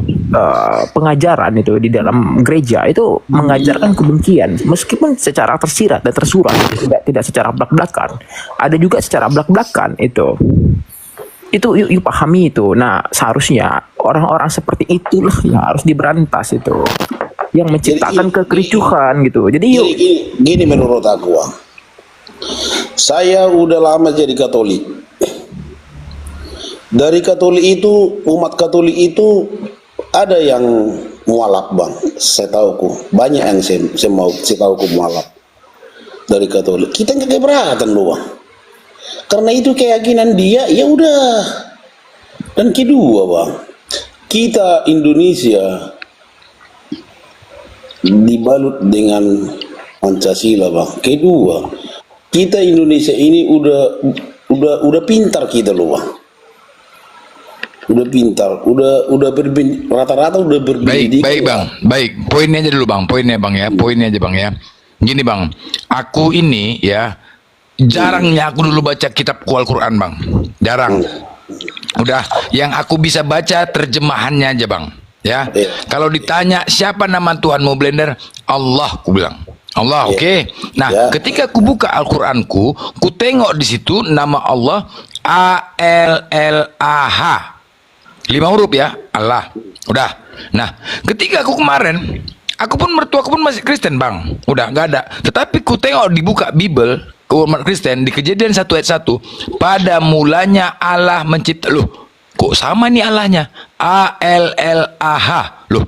pengajaran itu di dalam gereja itu mengajarkan kebencian meskipun secara tersirat dan tersurat, tidak secara belak-belakan. Ada juga secara belak-belakan itu yuk pahami itu. Nah seharusnya orang-orang seperti itulah yang harus diberantas itu, yang menciptakan kekericuhan gitu. Jadi yuk
gini menurut aku Bang. Saya udah lama jadi Katolik. Dari Katolik itu, umat Katolik itu ada yang mualaf Bang, saya tahuku. Banyak yang saya tahuku mualaf dari Katolik. Kita nggak keberatan loh Bang. Karena itu keyakinan dia, ya udah. Dan kedua Bang, kita Indonesia dibalut dengan Pancasila Bang. Kedua, kita Indonesia ini udah pintar kita loh Bang. Udah pintar, rata-rata udah berpendidikan.
Baik Bang, baik. Poinnya aja dulu Bang, poinnya Bang ya, poinnya aja Bang ya. Gini Bang, aku ini ya jarangnya aku dulu baca kitab Al-Quran Bang, jarang. Udah, yang aku bisa baca terjemahannya aja Bang. Ya, kalau ditanya siapa nama Tuhanmu blender, Allah, aku bilang. Allah, oke. Nah, ketika aku buka Al-Quranku, ku tengok di situ nama Allah A-L-L-A-H. 5 huruf ya, Allah. Udah. Nah, ketika aku kemarin, mertuaku pun masih Kristen Bang. Udah, nggak ada. Tetapi ku tengok dibuka Bible, umat Kristen, di Kejadian 1 ayat 1. Pada mulanya Allah mencipta. Loh, kok sama nih Allahnya? A-L-L-A-H. Loh,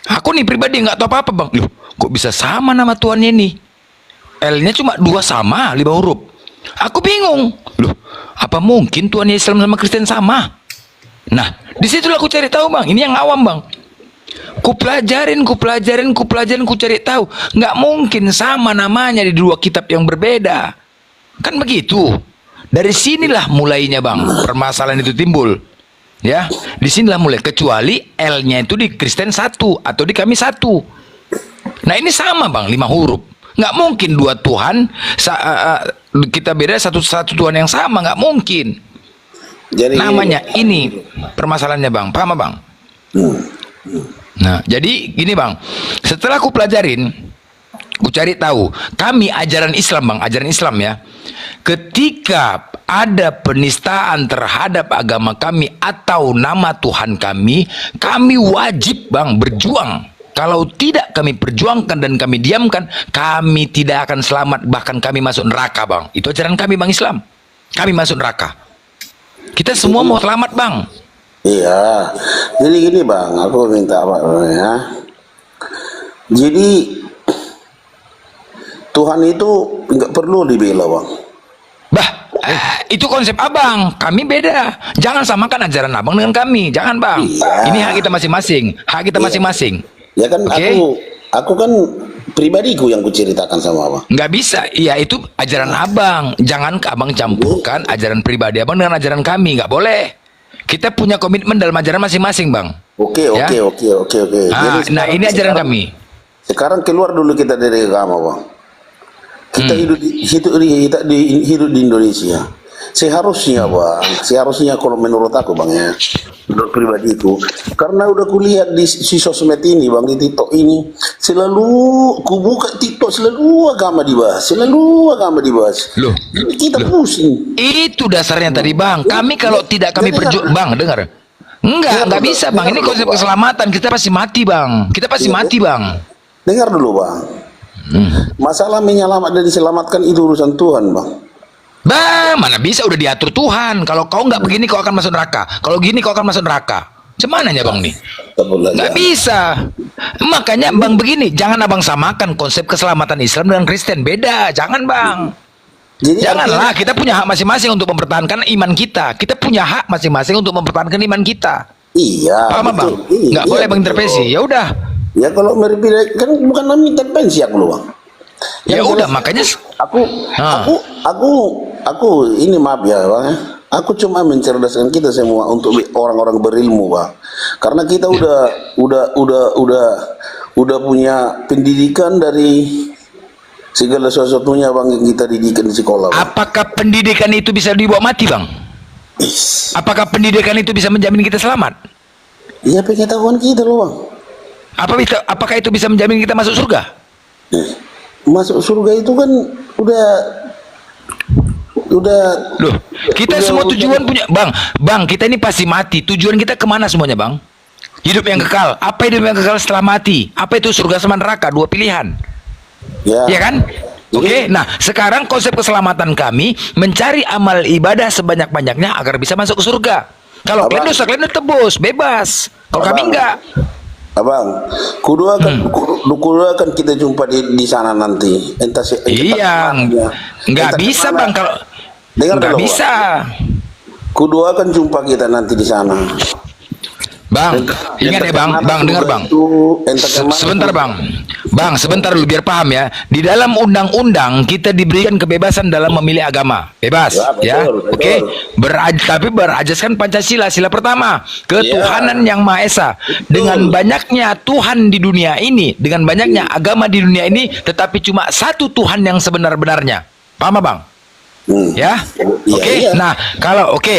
aku nih pribadi nggak tahu apa-apa Bang. Loh, kok bisa sama nama Tuhannya ini? L-nya cuma 2 sama, 5 huruf. Aku bingung. Loh, apa mungkin Tuhan Islam sama Kristen sama? Nah, disitulah aku cari tahu Bang. Ini yang awam Bang. Ku pelajarin, ku cari tahu. Nggak mungkin sama namanya di 2 kitab yang berbeda. Kan begitu. Dari sinilah mulainya Bang, permasalahan itu timbul. Ya, disinilah mulai, kecuali L-nya itu di Kristen 1 atau di kami 1. Nah ini sama bang, 5 huruf. Nggak mungkin 2 Tuhan, kita beda satu Tuhan yang sama, nggak mungkin.
Jadi
Namanya ini permasalahannya bang, paham bang? Nah, jadi gini bang, setelah aku pelajarin, aku cari tahu, kami ajaran Islam bang, ajaran Islam ya. Ketika ada penistaan terhadap agama kami atau nama Tuhan kami wajib bang berjuang. Kalau tidak kami perjuangkan dan kami diamkan, kami tidak akan selamat, bahkan kami masuk neraka bang. Itu ajaran kami bang Islam. Kami masuk neraka. Kita semua mau selamat bang.
iya. Jadi gini bang, aku minta apa ya? Jadi Tuhan itu nggak perlu dibela bang.
Itu konsep abang, kami beda. Jangan samakan ajaran abang dengan kami, jangan bang.
Iya.
Ini hak kita masing-masing, hak kita masing-masing.
Ya kan
Oke?
aku kan pribadiku yang kuceritakan sama abang.
Nggak bisa, ya itu ajaran abang. Jangan abang campurkan ajaran pribadi abang dengan ajaran kami, nggak boleh. Kita punya komitmen dalam ajaran masing-masing bang.
Oke.
Ya?
Jadi
Nah
sekarang-
ini ajaran
sekarang-
kami.
Sekarang keluar dulu kita dari agama bang. Kita hidup di Indonesia. Seharusnya bang, kalau menurut aku bang ya, menurut pribadiku, karena udah kulihat di si sosmed ini bang, di TikTok ini, selalu kubuka TikTok selalu agama dibahas.
Loh,
Kita pusing.
itu dasarnya tadi bang. Kami kalau tidak kami perjuang, bang dengar. Nggak bisa bang. Ini konsep keselamatan. Kita pasti mati bang. Kita pasti mati bang.
Dengar dulu bang. Masalah menyelamat dan diselamatkan itu urusan Tuhan bang.
Bang, mana bisa udah diatur Tuhan. Kalau kau nggak begini kau akan masuk neraka. Kalau gini kau akan masuk neraka. Cemananya bang nih? Nggak bisa. Makanya bang begini, jangan abang samakan konsep keselamatan Islam dengan Kristen. Beda, jangan bang.
Jadi
Janganlah, kita punya hak masing-masing untuk mempertahankan iman kita. Kita punya hak masing-masing untuk mempertahankan iman kita.
Iya.
Paham bang?
Iya,
Nggak boleh bang intervensi. Ya udah.
Ya kalau meripilih kan bukan namanya intervensi aku loh bang.
Ya
Yang
udah,
jelas,
makanya
aku ini maaf ya bang. Aku cuma mencerdaskan kita semua untuk orang-orang berilmu bang. Karena kita udah punya pendidikan dari segala sesuatunya bang, yang kita didikan di sekolah bang.
apakah pendidikan itu bisa dibawa mati bang? Apakah pendidikan itu bisa menjamin kita selamat?
Iya pengetahuan kita loh bang.
Apakah itu bisa menjamin kita masuk surga?
Masuk surga itu kan udah
Loh, kita semua tujuan punya bang, kita ini pasti mati. Tujuan kita kemana semuanya bang? Hidup yang kekal. Apa hidup yang kekal setelah mati? Apa itu surga sama neraka? 2 pilihan. Ya kan? Oke, nah sekarang konsep keselamatan kami mencari amal ibadah sebanyak-banyaknya agar bisa masuk ke surga. Kalau kalian dosa, kalian tebus, bebas. Kalau kami enggak.
Abang, kudu akan kita jumpa di sana nanti.
Iya, nggak bisa bang kalau nggak bisa.
Kudu akan jumpa kita nanti di sana.
Bang, ingat ya bang, dengar bang. Sebentar bang, sebentar dulu biar paham ya. Di dalam undang-undang kita diberikan kebebasan dalam memilih agama, bebas, ya. Oke. Tapi berajaskan Pancasila, sila pertama, ketuhanan yang Maha Esa. Dengan banyaknya Tuhan di dunia ini, dengan banyaknya agama di dunia ini, tetapi cuma satu Tuhan yang sebenar-benarnya. Paham bang? Ya, oke. Nah,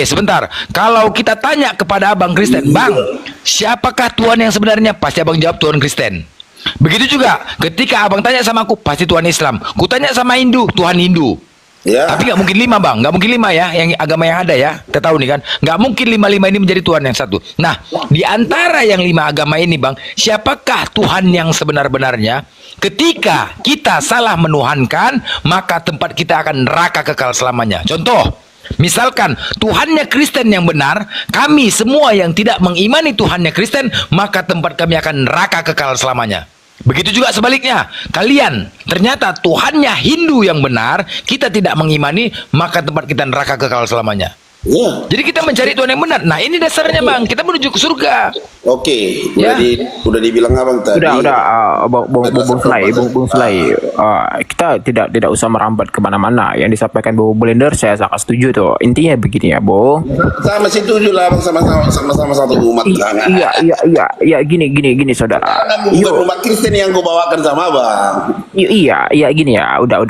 sebentar. Kalau kita tanya kepada abang Kristen, bang, siapakah Tuhan yang sebenarnya? Pasti abang jawab Tuhan Kristen. Begitu juga ketika abang tanya sama aku, pasti Tuhan Islam. Ku tanya sama Hindu, Tuhan Hindu. Tapi nggak mungkin 5 bang, nggak mungkin 5 ya, yang agama yang ada ya. Kita tahu nih kan, nggak mungkin 5 ini menjadi Tuhan yang satu. Nah, di antara yang 5 agama ini bang, siapakah Tuhan yang sebenar-benarnya? Ketika kita salah menuhankan, maka tempat kita akan neraka kekal selamanya. Contoh, misalkan Tuhannya Kristen yang benar, kami semua yang tidak mengimani Tuhannya Kristen, maka tempat kami akan neraka kekal selamanya. Begitu juga sebaliknya, kalian ternyata Tuhannya Hindu yang benar, kita tidak mengimani, maka tempat kita neraka kekal selamanya.
Ya.
Jadi kita mencari Tuhan yang benar. Nah ini dasarnya bang, kita menuju ke surga.
Oke,
Ya.
udah dibilang abang tadi.
Bung Sulai, kita tidak usah merambat kemana-mana. Yang disampaikan Bu Blender saya sangat setuju tuh. Intinya begini ya, Bu.
Sama setuju lah abang, sama satu umat.
Iya, gini saudara.
Bukan umat Kristen yang gue bawakan sama abang.
Iya, gini ya. Udah.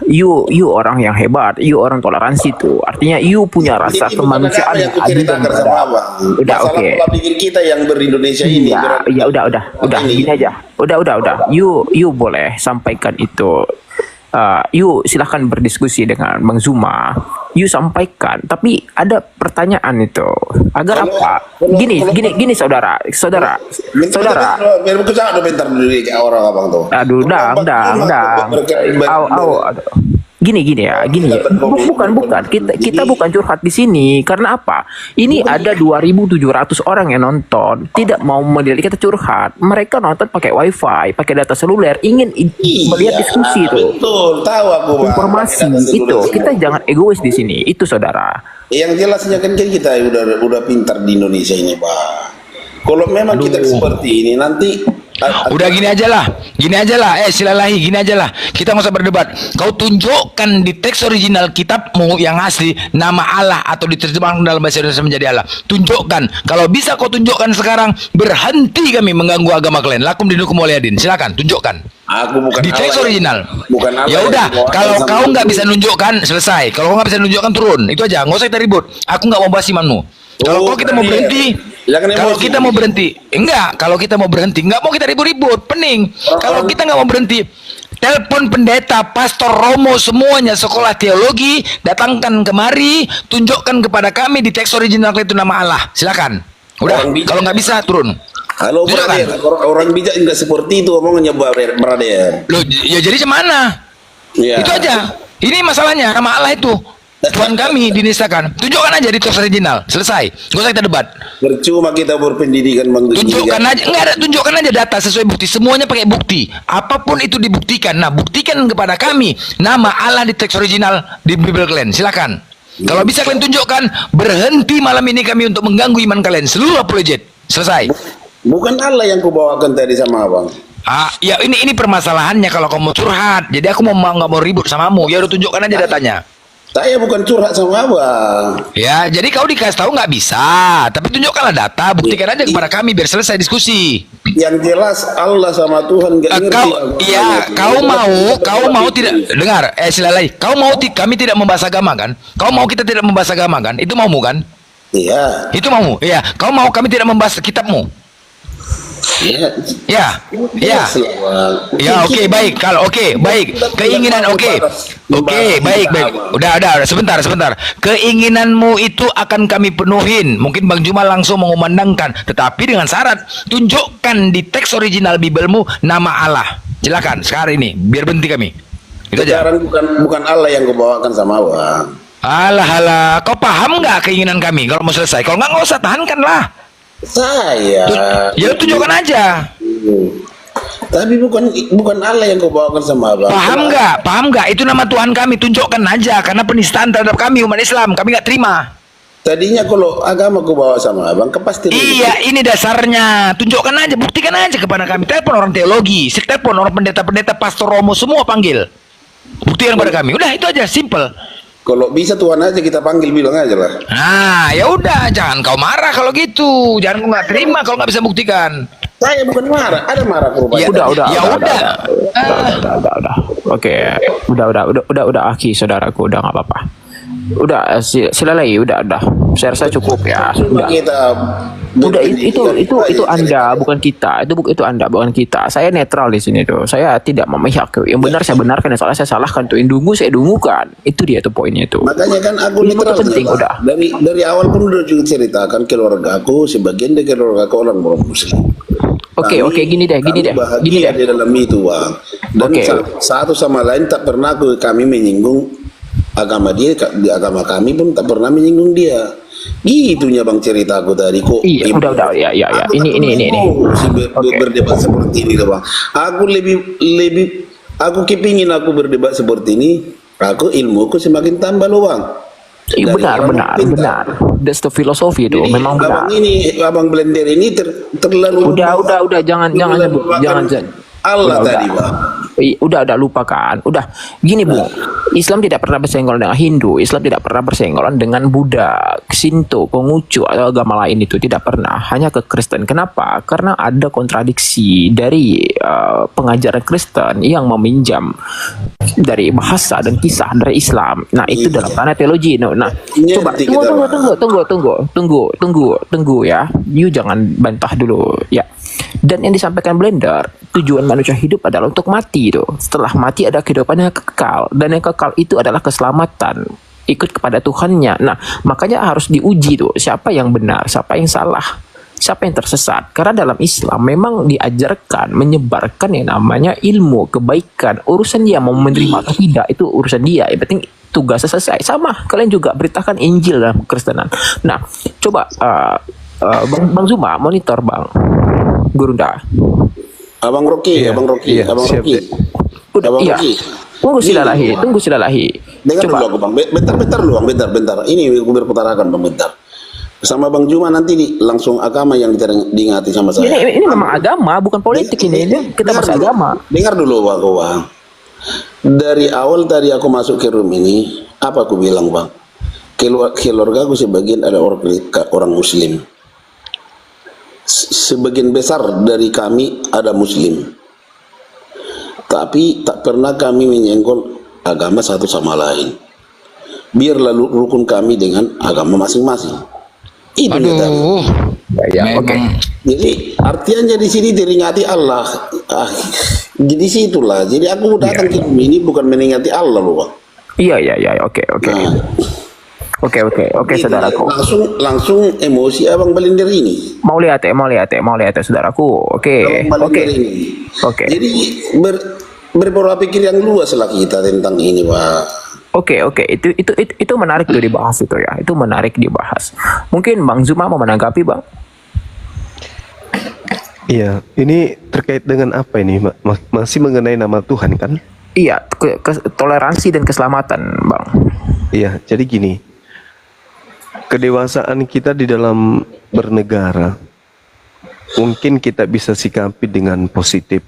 You orang yang hebat, you orang toleransi tuh. Artinya you punya rasa
Ini bukan
kemanusiaan
apa yang
yang
aku
adil dan
ceritakan sama
beradab.
abang.
Udah,
Masalah
oke.
pola pikir kita yang ber-Indonesia ini.
Iya, udah.
Ini.
Gini aja. Udah. You boleh sampaikan itu. You silahkan berdiskusi dengan Bang Zuma. You sampaikan. Tapi ada pertanyaan itu. Agar apa? Gini, saudara.
Biar aku jawab bentar dulu ya orang abang tuh.
Aduh, udah. Gini. Bukan. Kita bukan curhat di sini. Karena apa? Ini ada 2.700 orang yang nonton. Tidak mau melihat kita curhat. Mereka nonton pakai wifi, pakai data seluler, ingin melihat diskusi itu.
Betul, tahu aku bang.
Informasi itu. Kita jangan egois di sini. Itu saudara.
Yang jelasnya kan kita udah pintar di Indonesia ini bang. Kalau memang kita seperti ini nanti
Udah gini aja lah, Silalahi, gini aja lah. Kita nggak usah berdebat. Kau tunjukkan di teks original kitabmu yang asli nama Allah atau diterjemahkan dalam bahasa Indonesia menjadi Allah. Tunjukkan. Kalau bisa kau tunjukkan sekarang, berhenti kami mengganggu agama kalian. Lakum dinukum waliyadin. Silakan, tunjukkan.
Aku bukan
Di teks
Allah
original.
bukan Allah
Ya
yang
udah,
membawakan
kalau
sama
kau nggak
aku.
bisa nunjukkan, selesai. Kalau kau nggak bisa nunjukkan, turun. Itu aja. Nggak usah kita ribut. Aku nggak mau bahas imanmu. Kalau kita mau berhenti, kalau kita mau berhenti, nggak mau kita ribut-ribut, pening. Kalau kita nggak mau berhenti, telepon pendeta, pastor Romo, semuanya sekolah teologi, datangkan kemari, tunjukkan kepada kami di teks original itu nama Allah. Silakan. Udah, kalau nggak bisa turun.
Halo brother, orang bijak nggak seperti itu omongannya brother.
Loh, ya jadi gimana?
Ya.
Itu aja. Ini masalahnya nama Allah itu. Tuhan kami dinistakan. Tunjukkan aja di teks original. Selesai. Gak usah kita debat.
Percuma kita berpendidikan bang.
Tunjukkan aja, enggak ada, tunjukkan aja data sesuai bukti. Semuanya pakai bukti. Apapun itu dibuktikan. Nah, buktikan kepada kami nama Allah di teks original di Bible kalian. Silakan. Kalau bisa kalian tunjukkan, berhenti malam ini kami untuk mengganggu iman kalian. Seluruh apologet. Selesai.
Bukan Allah yang kubawakan tadi sama abang.
Ya ini permasalahannya kalau kamu curhat. Jadi aku nggak mau ribut samamu. Ya udah tunjukkan aja datanya.
Saya bukan curhat sama abang.
Ya, jadi kau dikasih tahu nggak bisa, tapi tunjukkanlah data, buktikan aja kepada kami biar selesai diskusi.
Yang jelas Allah sama Tuhan nggak ngerti.
Kau mau tidak dengar? Silalai, kau mau kami tidak membahas agama kan? Kau mau kita tidak membahas agama kan? Itu maumu kan?
Iya.
Itu maumu. Iya. Kau mau kami tidak membahas kitabmu?
Iya.
Ya, oke, baik. Kalau baik. Keinginan baik. Udah, sebentar. Keinginanmu itu akan kami penuhin. Mungkin Bang Juma langsung mengumandangkan, tetapi dengan syarat tunjukkan di teks original Biblemu nama Allah. Silakan sekarang ini, biar berhenti kami. Itu aja.
Sekarang bukan Allah yang kubawakan sama abang.
Alah, kau paham nggak keinginan kami? Kalau mau selesai, kalau nggak usah tahankan lah.
Saya.
Ya tunjukkan aja.
Tapi bukan Allah yang kau bawakan sama abang.
Paham nggak? Itu nama Tuhan kami, tunjukkan aja. Karena penistaan terhadap kami umat Islam, kami nggak terima.
Tadinya kalau agama kau bawa sama abang, pasti.
Iya, ini dasarnya. Tunjukkan aja, buktikan aja kepada kami. Telepon orang teologi, telepon orang pendeta-pendeta, pastor Romo, semua panggil. Buktikan kepada kami. Udah itu aja, simple.
Kalau bisa Tuhan aja kita panggil, bilang aja lah.
Nah, ya udah, jangan kau marah kalau gitu. Jangan kau nggak terima kalau nggak bisa buktikan.
Saya bukan marah, ada marah perubahan.
Ya udah.
Oke, udah Aki, saudaraku, udah nggak apa-apa. Udah, Silalai, udah. Saya rasa cukup ya. Udah itu Anda bukan kita. Itu Anda bukan kita. Saya netral di sini tuh. Saya tidak memihak. Yang benar saya benarkan, yang salah saya salahkan tuh. Yang dungu saya dungukan. Itu dia tuh poinnya itu.
Makanya kan aku netral.
Penting udah.
Dari awal pun udah juga ceritakan keluarga aku, sebagian dari keluarga aku orang Muslim.
Oke, gini deh.
Bahagia di dalam itu, Bang. Dan satu sama lain tak pernah kami menyinggung agama dia, di agama kami pun tak pernah menyinggung dia. Gitunya Bang cerita aku tadi kok.
Iya, udah, ya. Ini.
Berdebat seperti ini, Bang. Aku kepingin aku berdebat seperti ini. Ilmuku semakin tambah loh, Bang.
Iya,
dari
benar,
orang
benar,
pintar.
benar. That's the philosophy itu.
Jadi
Memang benar.
abang blender ini terlalu
Udah, jangan sebut, jangan.
Allah
Udah,
tadi bang.
Udah lupakan. Udah gini Bu, Islam tidak pernah bersenggolan dengan Hindu, Islam tidak pernah bersenggolan dengan Buddha, Shinto, Konghucu atau agama lain, itu tidak pernah. Hanya ke Kristen. Kenapa? Karena ada kontradiksi dari pengajaran Kristen yang meminjam dari bahasa dan kisah dari Islam. Nah, itu dalam tanah teologi. Nah, coba
Ngerti kita,
tunggu ya. You jangan bantah dulu ya. Dan yang disampaikan Blender, tujuan manusia hidup adalah untuk mati itu. Setelah mati ada kehidupan yang kekal, dan yang kekal itu adalah keselamatan, ikut kepada Tuhannya. Nah, makanya harus diuji tuh, siapa yang benar, siapa yang salah, siapa yang tersesat. Karena dalam Islam memang diajarkan menyebarkan yang namanya ilmu kebaikan. Urusan dia mau menerima atau tidak itu urusan dia. Yang penting tugasnya selesai. Sama, kalian juga beritakan Injil dalam Kristenan. Nah, coba Bang Zuma monitor Bang Gurunda.
Abang Rocky,
Iya,
Abang Rocky,
iya,
Abang
siap,
Rocky.
Dek.
Udah,
Abang
iya.
Rocky.
Tunggu silalahi.
Dengar
Coba.
dulu aku bang, bentar dulu bang, bentar. Ini aku berputarakan bang, bentar. Sama Bang Juma nanti langsung agama yang diingati sama saya.
Ini memang agama, bukan politik ini. Kita bahas agama.
Dengar dulu bang. Dari awal tadi aku masuk ke room ini, apa aku bilang bang? Keluarga aku sebagian ada orang Muslim. Sebagian besar dari kami ada Muslim, tapi tak pernah kami menyenggol agama satu sama lain. Biar lalu rukun kami dengan agama masing-masing. Itu kita.
Ya,
memang
oke.
Jadi artinya di sini diringati Allah. Jadi situlah. Jadi aku datang ke sini bukan meningati Allah loh bang.
Iya, oke.
Nah,
Oke,
itu
saudaraku.
langsung emosi abang Balinder ini.
Mau lihat saudaraku. Oke.
Abang Balinder ini.
Oke.
Jadi berpola pikir yang luas lah kita tentang ini pak.
Oke. Itu menarik tuh dibahas itu ya. Itu menarik dibahas. Mungkin Bang Zuma mau menanggapi, Bang?
Iya, ini terkait dengan apa ini? Masih mengenai nama Tuhan kan?
Iya, toleransi dan keselamatan, Bang.
Iya, jadi gini. Kedewasaan kita di dalam bernegara mungkin kita bisa sikapi dengan positif.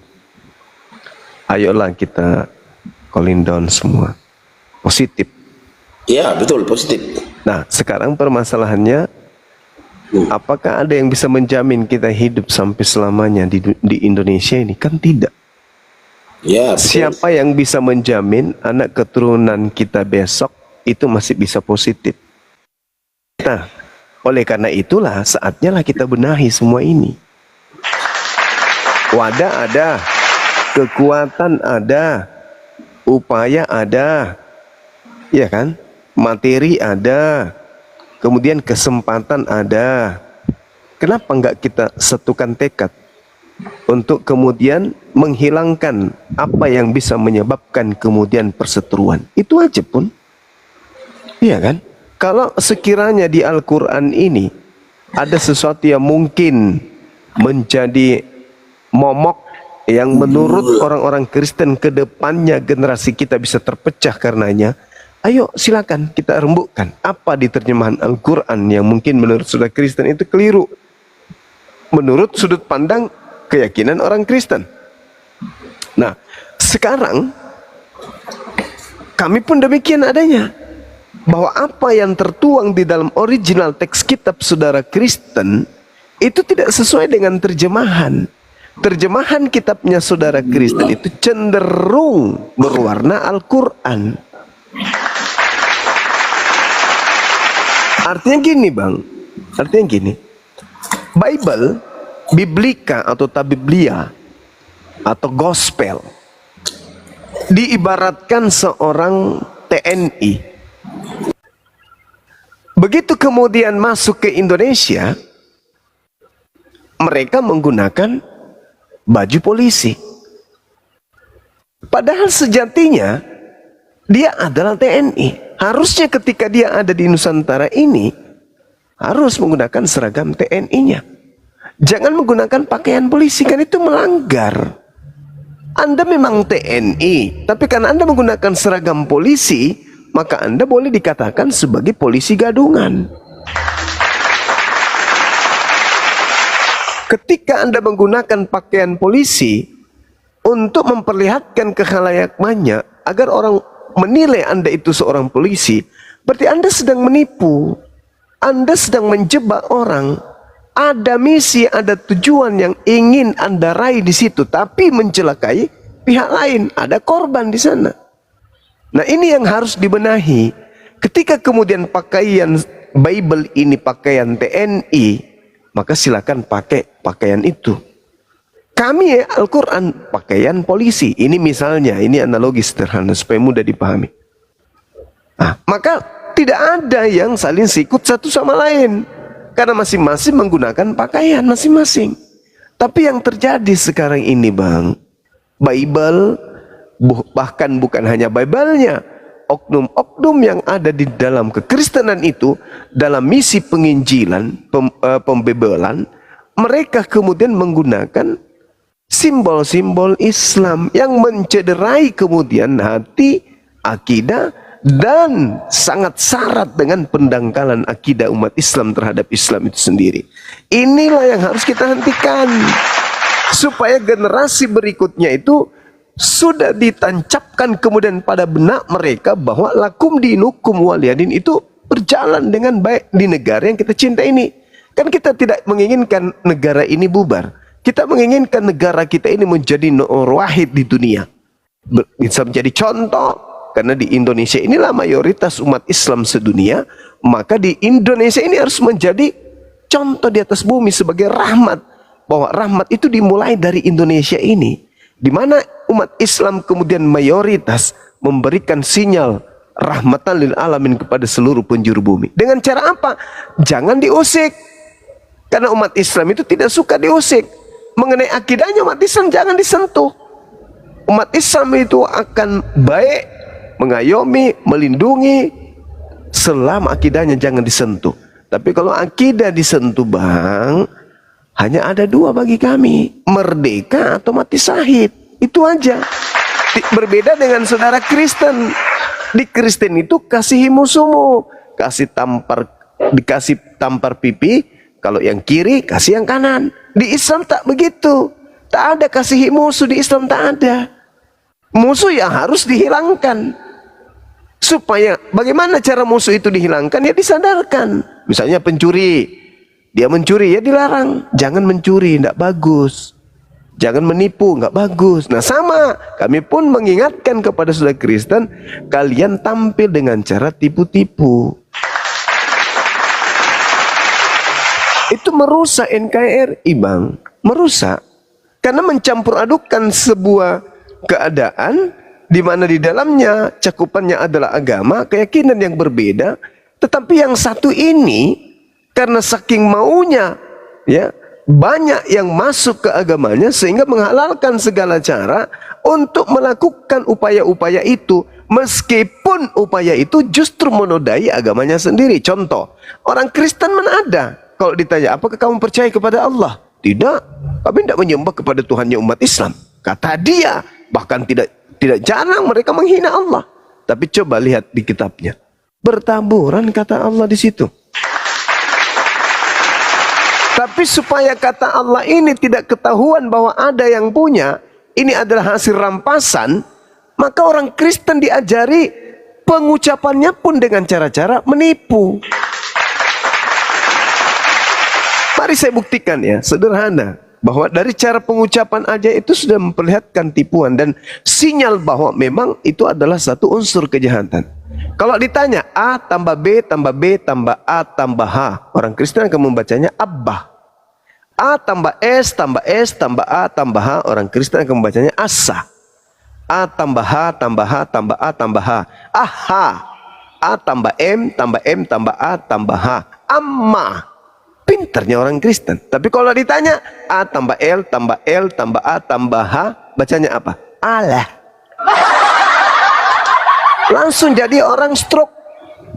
Ayolah kita calling down semua. Positif.
Ya betul positif.
Nah, sekarang permasalahannya, apakah ada yang bisa menjamin kita hidup sampai selamanya di Indonesia ini? Kan tidak.
Ya betul.
Siapa yang bisa menjamin anak keturunan kita besok itu masih bisa positif? Nah, oleh karena itulah saatnya lah kita benahi semua ini. Wadah ada, kekuatan ada, upaya ada, ya kan? Materi ada, kemudian kesempatan ada. Kenapa enggak kita satukan tekad untuk kemudian menghilangkan apa yang bisa menyebabkan kemudian perseteruan? Itu aja pun. Iya kan? Kalau sekiranya di Al-Quran ini ada sesuatu yang mungkin menjadi momok yang menurut orang-orang Kristen ke depannya generasi kita bisa terpecah karenanya, ayo silakan kita rembukkan apa di terjemahan Al-Quran yang mungkin menurut saudara Kristen itu keliru menurut sudut pandang keyakinan orang Kristen. Nah, sekarang kami pun demikian adanya, bahwa apa yang tertuang di dalam original teks kitab saudara Kristen itu tidak sesuai dengan terjemahan. Terjemahan kitabnya saudara Kristen itu cenderung berwarna Al-Quran. Artinya gini bang, artinya gini, Bible, Biblika atau Tabiblia atau Gospel diibaratkan seorang TNI. Begitu kemudian masuk ke Indonesia, mereka menggunakan baju polisi. Padahal sejatinya dia adalah TNI. Harusnya ketika dia ada di Nusantara ini harus menggunakan seragam TNI-nya. Jangan menggunakan pakaian polisi, kan itu melanggar. Anda memang TNI, tapi karena Anda menggunakan seragam polisi, maka Anda boleh dikatakan sebagai polisi gadungan. Ketika Anda menggunakan pakaian polisi untuk memperlihatkan ke khalayak banyak agar orang menilai Anda itu seorang polisi, berarti Anda sedang menipu. Anda sedang menjebak orang. Ada misi, ada tujuan yang ingin Anda raih di situ, tapi mencelakai pihak lain. Ada korban di sana. Nah, ini yang harus dibenahi. Ketika kemudian pakaian Bible ini pakaian TNI, maka silakan pakai pakaian itu. Kami Al-Quran pakaian polisi. Ini misalnya, ini analogi sederhana supaya mudah dipahami. Nah, maka tidak ada yang saling sikut satu sama lain. Karena masing-masing menggunakan pakaian masing-masing. Tapi yang terjadi sekarang ini Bang, Bible, bahkan bukan hanya Bible-nya, oknum-oknum yang ada di dalam kekristenan itu, dalam misi penginjilan, pembebalan, mereka kemudian menggunakan simbol-simbol Islam yang mencederai kemudian hati, akidah, dan sangat syarat dengan pendangkalan akidah umat Islam terhadap Islam itu sendiri. Inilah yang harus kita hentikan, supaya generasi berikutnya itu sudah ditancapkan kemudian pada benak mereka bahwa lakum dinukum waliyadin itu berjalan dengan baik di negara yang kita cinta ini. Kan kita tidak menginginkan negara ini bubar. Kita menginginkan negara kita ini menjadi nur wahid di dunia. Bisa menjadi contoh. Karena di Indonesia inilah mayoritas umat Islam sedunia, maka di Indonesia ini harus menjadi contoh di atas bumi sebagai rahmat. Bahwa rahmat itu dimulai dari Indonesia ini. Di mana umat Islam kemudian mayoritas memberikan sinyal rahmatan lil alamin kepada seluruh penjuru bumi. Dengan cara apa? Jangan diusik. Karena umat Islam itu tidak suka diusik. Mengenai akidahnya umat Islam jangan disentuh. Umat Islam itu akan baik, mengayomi, melindungi selama akidahnya jangan disentuh. Tapi kalau akidah disentuh Bang, hanya ada dua bagi kami, merdeka atau mati syahid. Itu aja. Berbeda dengan saudara Kristen. Di Kristen itu kasihi musuhmu, dikasih tampar pipi, kalau yang kiri kasih yang kanan. Di Islam tak begitu. Tak ada kasihi musuh di Islam, tak ada. Musuh yang harus dihilangkan. Supaya bagaimana cara musuh itu dihilangkan? Ya disadarkan. Misalnya pencuri, dia mencuri ya dilarang. Jangan mencuri, tidak bagus. Jangan menipu, nggak bagus. Nah sama, kami pun mengingatkan kepada saudara Kristen, kalian tampil dengan cara tipu-tipu. Itu merusak NKRI Bang, merusak. Karena mencampur adukan sebuah keadaan di mana di dalamnya cakupannya adalah agama, keyakinan yang berbeda, tetapi yang satu ini karena saking maunya ya banyak yang masuk ke agamanya sehingga menghalalkan segala cara untuk melakukan upaya-upaya itu, meskipun upaya itu justru menodai agamanya sendiri. Contoh, orang Kristen mana ada kalau ditanya apakah kamu percaya kepada Allah? Tidak, kami tidak menyembah kepada Tuhannya umat Islam, kata dia. Bahkan tidak jarang mereka menghina Allah. Tapi coba lihat di kitabnya, bertaburan kata Allah di situ. Tapi supaya kata Allah ini tidak ketahuan bahwa ada yang punya, ini adalah hasil rampasan, maka orang Kristen diajari pengucapannya pun dengan cara-cara menipu. Mari saya buktikan ya, sederhana. Bahwa dari cara pengucapan aja itu sudah memperlihatkan tipuan dan sinyal bahwa memang itu adalah satu unsur kejahatan. Kalau ditanya A tambah B tambah B tambah A tambah H, orang Kristen akan membacanya Abbah. A tambah S tambah S tambah A tambah H, orang Kristen akan membacanya Asa. A tambah H tambah H tambah A tambah H, Aha. A tambah M tambah M tambah A tambah H, Amma. Pinternya orang Kristen. Tapi kalau ditanya A tambah L tambah L tambah A tambah H, bacanya apa? Allah. Langsung jadi orang stroke.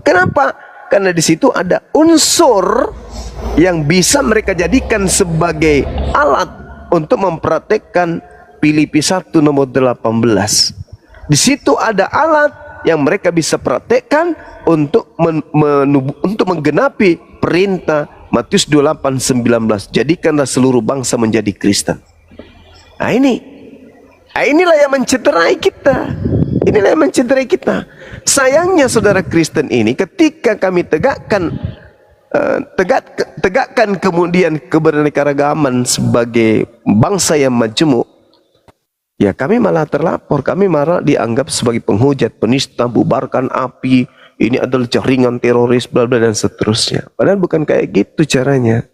Kenapa? Karena di situ ada unsur yang bisa mereka jadikan sebagai alat untuk mempraktekkan Filipi 1 nomor 18. Di situ ada alat yang mereka bisa praktekkan untuk untuk menggenapi perintah Matius 28:19, jadikanlah seluruh bangsa menjadi Kristen. Nah inilah yang mencederai kita. Inilah yang mencederai kita. Sayangnya saudara Kristen ini, ketika kami tegakkan kemudian kebenekaragaman sebagai bangsa yang majemuk, ya kami malah terlapor, kami malah dianggap sebagai penghujat, penista, bubarkan api, ini adalah jaringan teroris, bla bla dan seterusnya. Padahal bukan kayak gitu caranya.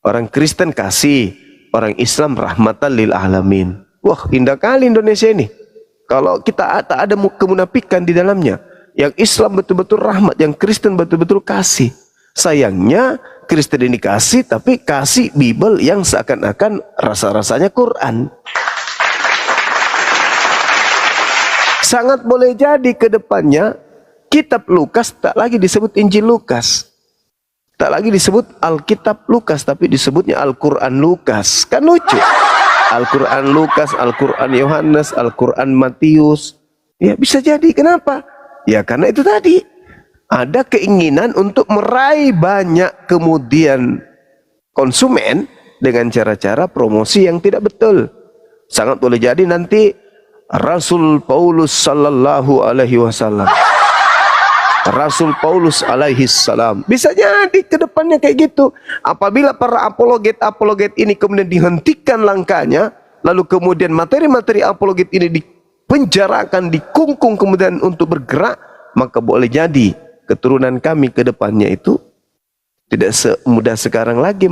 Orang Kristen kasih, orang Islam rahmatan lil alamin. Wah, indah kali Indonesia ini. Kalau kita tak ada kemunafikan di dalamnya. Yang Islam betul-betul rahmat, yang Kristen betul-betul kasih. Sayangnya Kristen ini kasih, tapi kasih Bible yang seakan-akan rasa-rasanya Quran. Sangat boleh jadi ke depannya kitab Lukas tak lagi disebut Injil Lukas. Tak lagi disebut Alkitab Lukas, tapi disebutnya Al-Quran Lukas. Kan lucu. Al-Quran Lukas, Al-Quran Yohanes, Al-Quran Matius. Ya bisa jadi. Kenapa? Ya karena itu tadi. Ada keinginan untuk meraih banyak kemudian konsumen dengan cara-cara promosi yang tidak betul. Sangat boleh jadi nanti Rasul Paulus sallallahu alaihi wasallam, Rasul Paulus alaihi salam, bisa jadi ke depannya kayak gitu. Apabila para apologet ini kemudian dihentikan langkahnya, lalu kemudian materi-materi apologet ini dipenjarakan, dikungkung kemudian untuk bergerak, maka boleh jadi keturunan kami ke depannya itu tidak semudah sekarang lagi.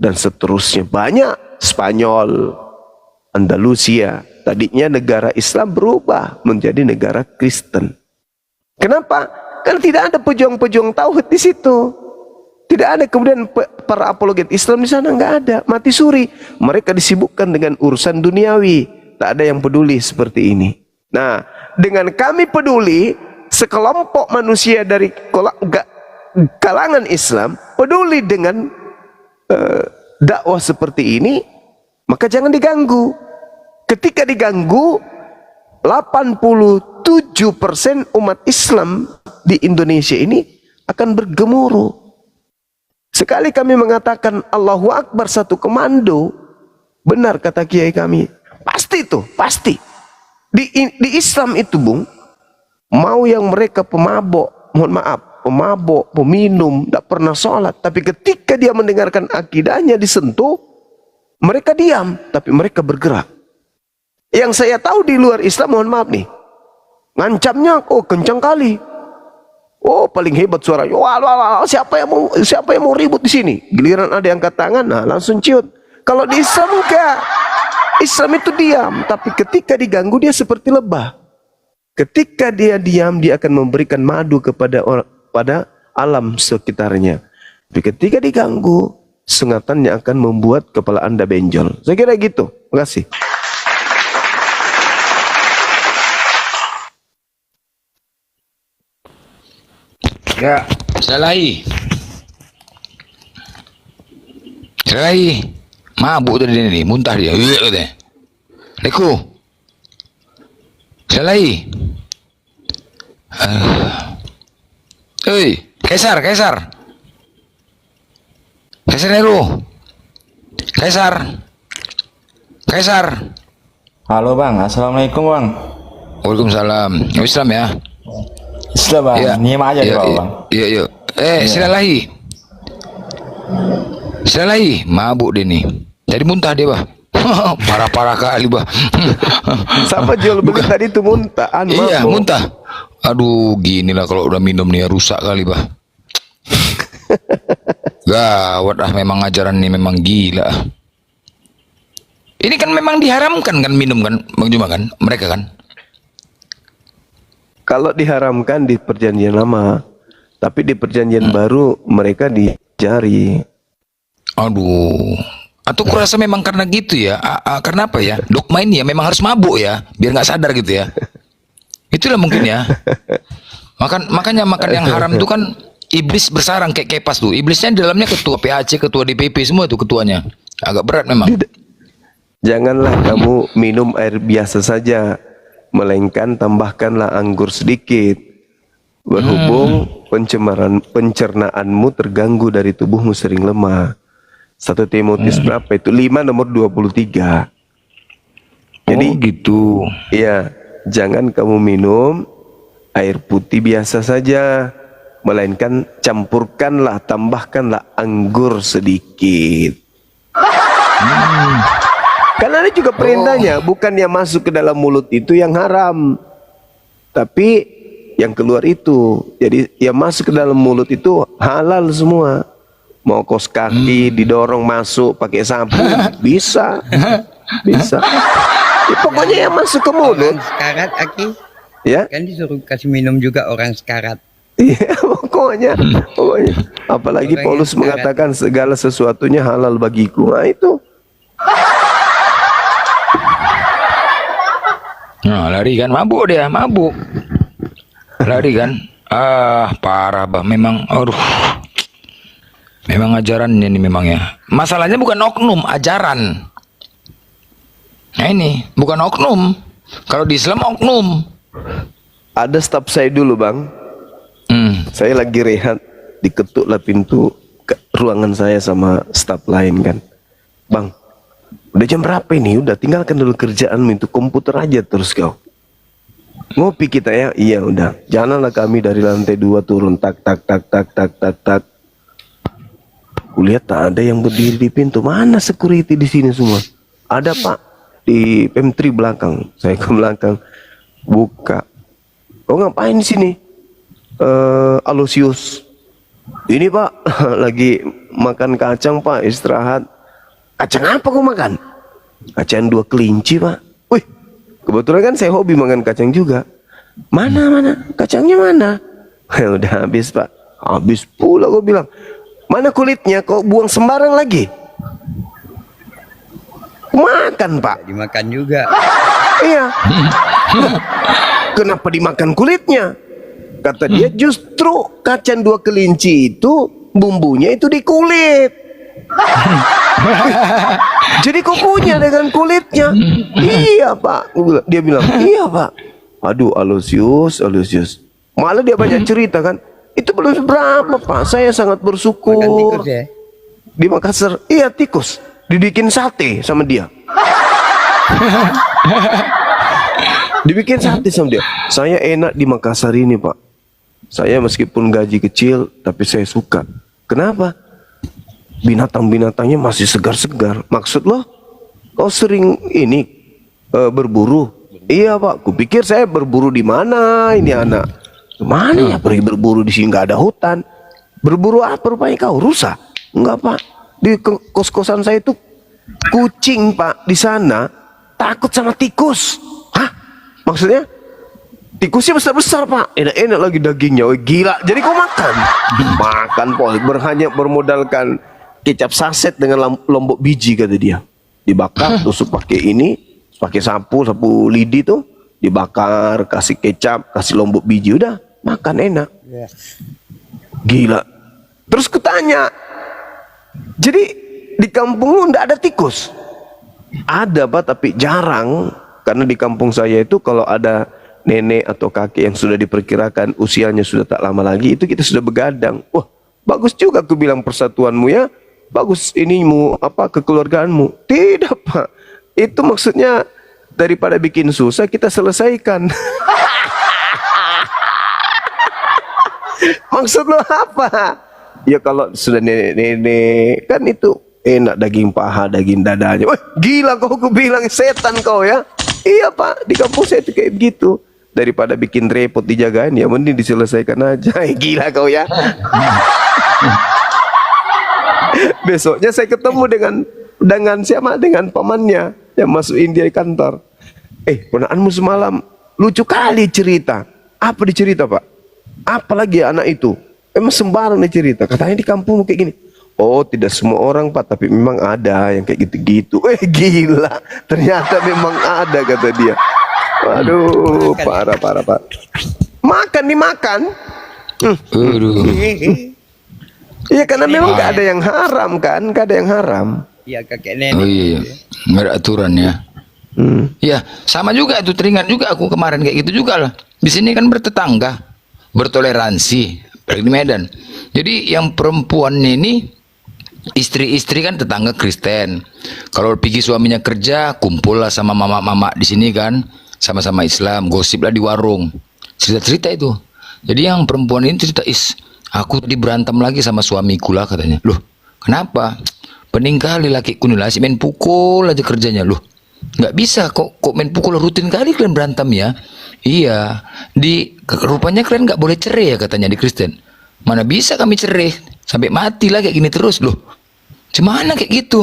Dan seterusnya. Banyak. Spanyol, Andalusia, tadinya negara Islam berubah menjadi negara Kristen. Kenapa? Karena tidak ada pejuang-pejuang tauhid di situ. Tidak ada kemudian para apologet Islam di sana, nggak ada. Mati suri. Mereka disibukkan dengan urusan duniawi. Tak ada yang peduli seperti ini. Nah, dengan kami peduli, sekelompok manusia dari kalangan Islam peduli dengan dakwah seperti ini, maka jangan diganggu. Ketika diganggu, 87% umat Islam di Indonesia ini akan bergemuruh. Sekali kami mengatakan Allahu Akbar satu komando, benar kata kiai kami, pasti itu, pasti. Di Islam itu, Bung, mau yang mereka pemabok, mohon maaf, pemabok, peminum, tidak pernah sholat, tapi ketika dia mendengarkan akidahnya disentuh, mereka diam, tapi mereka bergerak. Yang saya tahu di luar Islam, mohon maaf nih, ngancamnya, oh kencang kali, oh paling hebat suaranya, wah, siapa yang mau ribut di sini? Giliran ada yang angkat tangan, nah langsung ciut. Kalau di Islam enggak, Islam itu diam, tapi ketika diganggu dia seperti lebah. Ketika dia diam, dia akan memberikan madu kepada alam sekitarnya. Tapi ketika diganggu, sengatannya akan membuat kepala Anda benjol. Saya kira gitu. Terima kasih.
Ya, Salahi. Mabuk tadi ini, muntah dia. Leku. Salahi. Hei, Kaisar Nero. Kaisar.
Halo Bang, Assalamualaikum Bang.
Waalaikumsalam. Islam ya?
Islam Bang,
ya.
Nyimak aja
Ya,
Bang.
Iya. Silalahi, mabuk dia nih. Jadi muntah dia, Bah. Parah-parah kali, Bah.
Sama jual beli tadi itu muntah.
Iya, muntah. Aduh, ginilah kalau udah minum nih rusak kali, Bah. Gawat memang ajaran ini memang gila. Ini kan memang diharamkan kan minum kan, Bang Juma kan, mereka kan.
Kalau diharamkan di perjanjian lama, tapi di perjanjian baru mereka jari.
Aduh. Atau kurasa memang karena gitu ya. Karena apa ya? Dogma ini ya memang harus mabuk ya, biar nggak sadar gitu ya. Itulah mungkin ya. Makanya makan yang haram itu kan iblis bersarang kayak kepas tuh. Iblisnya di dalamnya ketua PAC, ketua DPP semua tuh ketuanya. Agak berat memang.
Janganlah kamu minum air biasa saja, melainkan tambahkanlah anggur sedikit. Berhubung pencernaanmu terganggu dari tubuhmu sering lemah. 1 Timotius berapa itu? 5 nomor 23. Jadi
gitu.
Iya, jangan kamu minum air putih biasa saja, melainkan campurkanlah, tambahkanlah anggur sedikit. Karena ada juga perintahnya, bukan yang masuk ke dalam mulut itu yang haram, tapi yang keluar itu. Jadi yang masuk ke dalam mulut itu halal semua. Mau kos kaki didorong masuk pakai sapu bisa, bisa. Ya, pokoknya yang masuk ke mulut.
Sekarat, Aki.
Ya.
Kan disuruh kasih minum juga orang sekarat.
Iya, pokoknya. Apalagi
Orang
Paulus
yang
mengatakan segala sesuatunya halal bagiku. Nah itu.
Nah, lari kan, mabuk dia, mabuk. Lari kan. Parah bah, memang. Aduh. Memang ajarannya ini memang ya. Masalahnya bukan oknum, ajaran. Nah ini, bukan oknum. Kalau di Islam oknum.
Ada staf saya dulu bang. Saya lagi rehat, diketuklah pintu ke ruangan saya sama staf lain kan. Bang, udah jam berapa ini? Udah tinggalkan dulu kerjaanmu itu, komputer aja terus kau. Ngopi kita ya? Iya udah. Janganlah kami dari lantai 2 turun tak. Kulihat tak ada yang berdiri di pintu. Mana security di sini semua? Ada pak di pantry belakang. Saya ke belakang, buka. Kau ngapain di sini? Alusius. Ini pak lagi makan kacang pak, istirahat. Kacang apa kau makan? Kacang 2 kelinci pak. Wih, kebetulan kan saya hobi makan kacang juga. Mana kacangnya mana? Udah habis pak. Habis pula gue bilang. Mana kulitnya? Kok buang sembarang lagi? Makan pak.
Dimakan juga.
Iya. Kenapa dimakan kulitnya? Kata dia justru kacang 2 kelinci itu bumbunya itu di kulit. Jadi kok punya dengan kulitnya? Iya pak. Dia bilang iya pak. Aduh Alusius. Malah dia banyak cerita kan. Itu belum seberapa pak. Saya sangat bersyukur.
Makan tikus ya?
Di Makassar. Iya tikus. Dibikin sate sama dia. Dibikin sate sama dia. Saya enak di Makassar ini pak. Saya meskipun gaji kecil tapi saya suka. Kenapa? Binatang-binatangnya masih segar-segar. Maksud lo? Kau sering ini berburu? Iya pak. Kupikir saya berburu di mana ini anak? Mana ya pergi berburu di sini nggak ada hutan? Berburu apa rupanya kau? Rusa? Enggak pak. Di kos-kosan saya itu kucing pak di sana takut sama tikus. Hah? Maksudnya? Tikusnya besar-besar pak. Enak-enak lagi dagingnya. Oh, gila. Jadi kau makan? Makan pak. Hanya bermodalkan kecap saset dengan lombok biji kata dia. Dibakar, tusuk pakai ini, pakai sapu lidi tuh, dibakar, kasih kecap, kasih lombok biji, udah makan enak. Gila. Terus kutanya, jadi di kampungmu ndak ada tikus? Ada pak, tapi jarang. Karena di kampung saya itu kalau ada nenek atau kakek yang sudah diperkirakan usianya sudah tak lama lagi, itu kita sudah begadang. Wah, bagus juga aku bilang persatuanmu ya. Bagus inimu, apa kekeluargaanmu. Tidak pak, itu maksudnya daripada bikin susah kita selesaikan. Maksud lo apa? Ya kalau sudah nenek-nenek kan itu enak daging paha, daging dadanya. Wah gila kau, aku bilang setan kau ya. Iya pak, di kampung saya itu kayak begitu. Daripada bikin repot dijagain ya mending diselesaikan aja. Gila kau ya. Besoknya saya ketemu dengan siapa? Dengan pamannya yang masuk India di kantor. Ponakanmu semalam lucu kali cerita. Apa dicerita pak? Apalagi anak itu? Emang sembarang dia cerita. Katanya di kampung kayak gini. Oh, tidak semua orang Pak, tapi memang ada yang kayak gitu-gitu. Gila, ternyata memang ada kata dia. Waduh, parah Pak. Makan dimakan. Iya, karena memang gak ada yang haram kan, gak ada yang haram.
Ya kakek nenek.
Oh iya, nggak ada aturan ya. Ya, sama juga itu, teringat juga aku kemarin kayak gitu juga lah. Di sini kan bertetangga, bertoleransi, di Medan. Jadi yang perempuan ini istri-istri kan tetangga Kristen. Kalau pergi suaminya kerja, kumpul lah sama mama-mama di sini kan, sama-sama Islam, gosip lah di warung. Cerita-cerita itu. Jadi yang perempuan ini cerita, aku tadi berantem lagi sama suamiku lah katanya. Loh, kenapa? Pening kali lakiku nih lah, si main pukul aja kerjanya. Loh, nggak bisa kok main pukul rutin kali kalian berantem ya. Iya, rupanya kalian nggak boleh cerai ya katanya di Kristen. Mana bisa kami cerai, sampai mati lah kayak gini terus. Loh, gimana kayak gitu?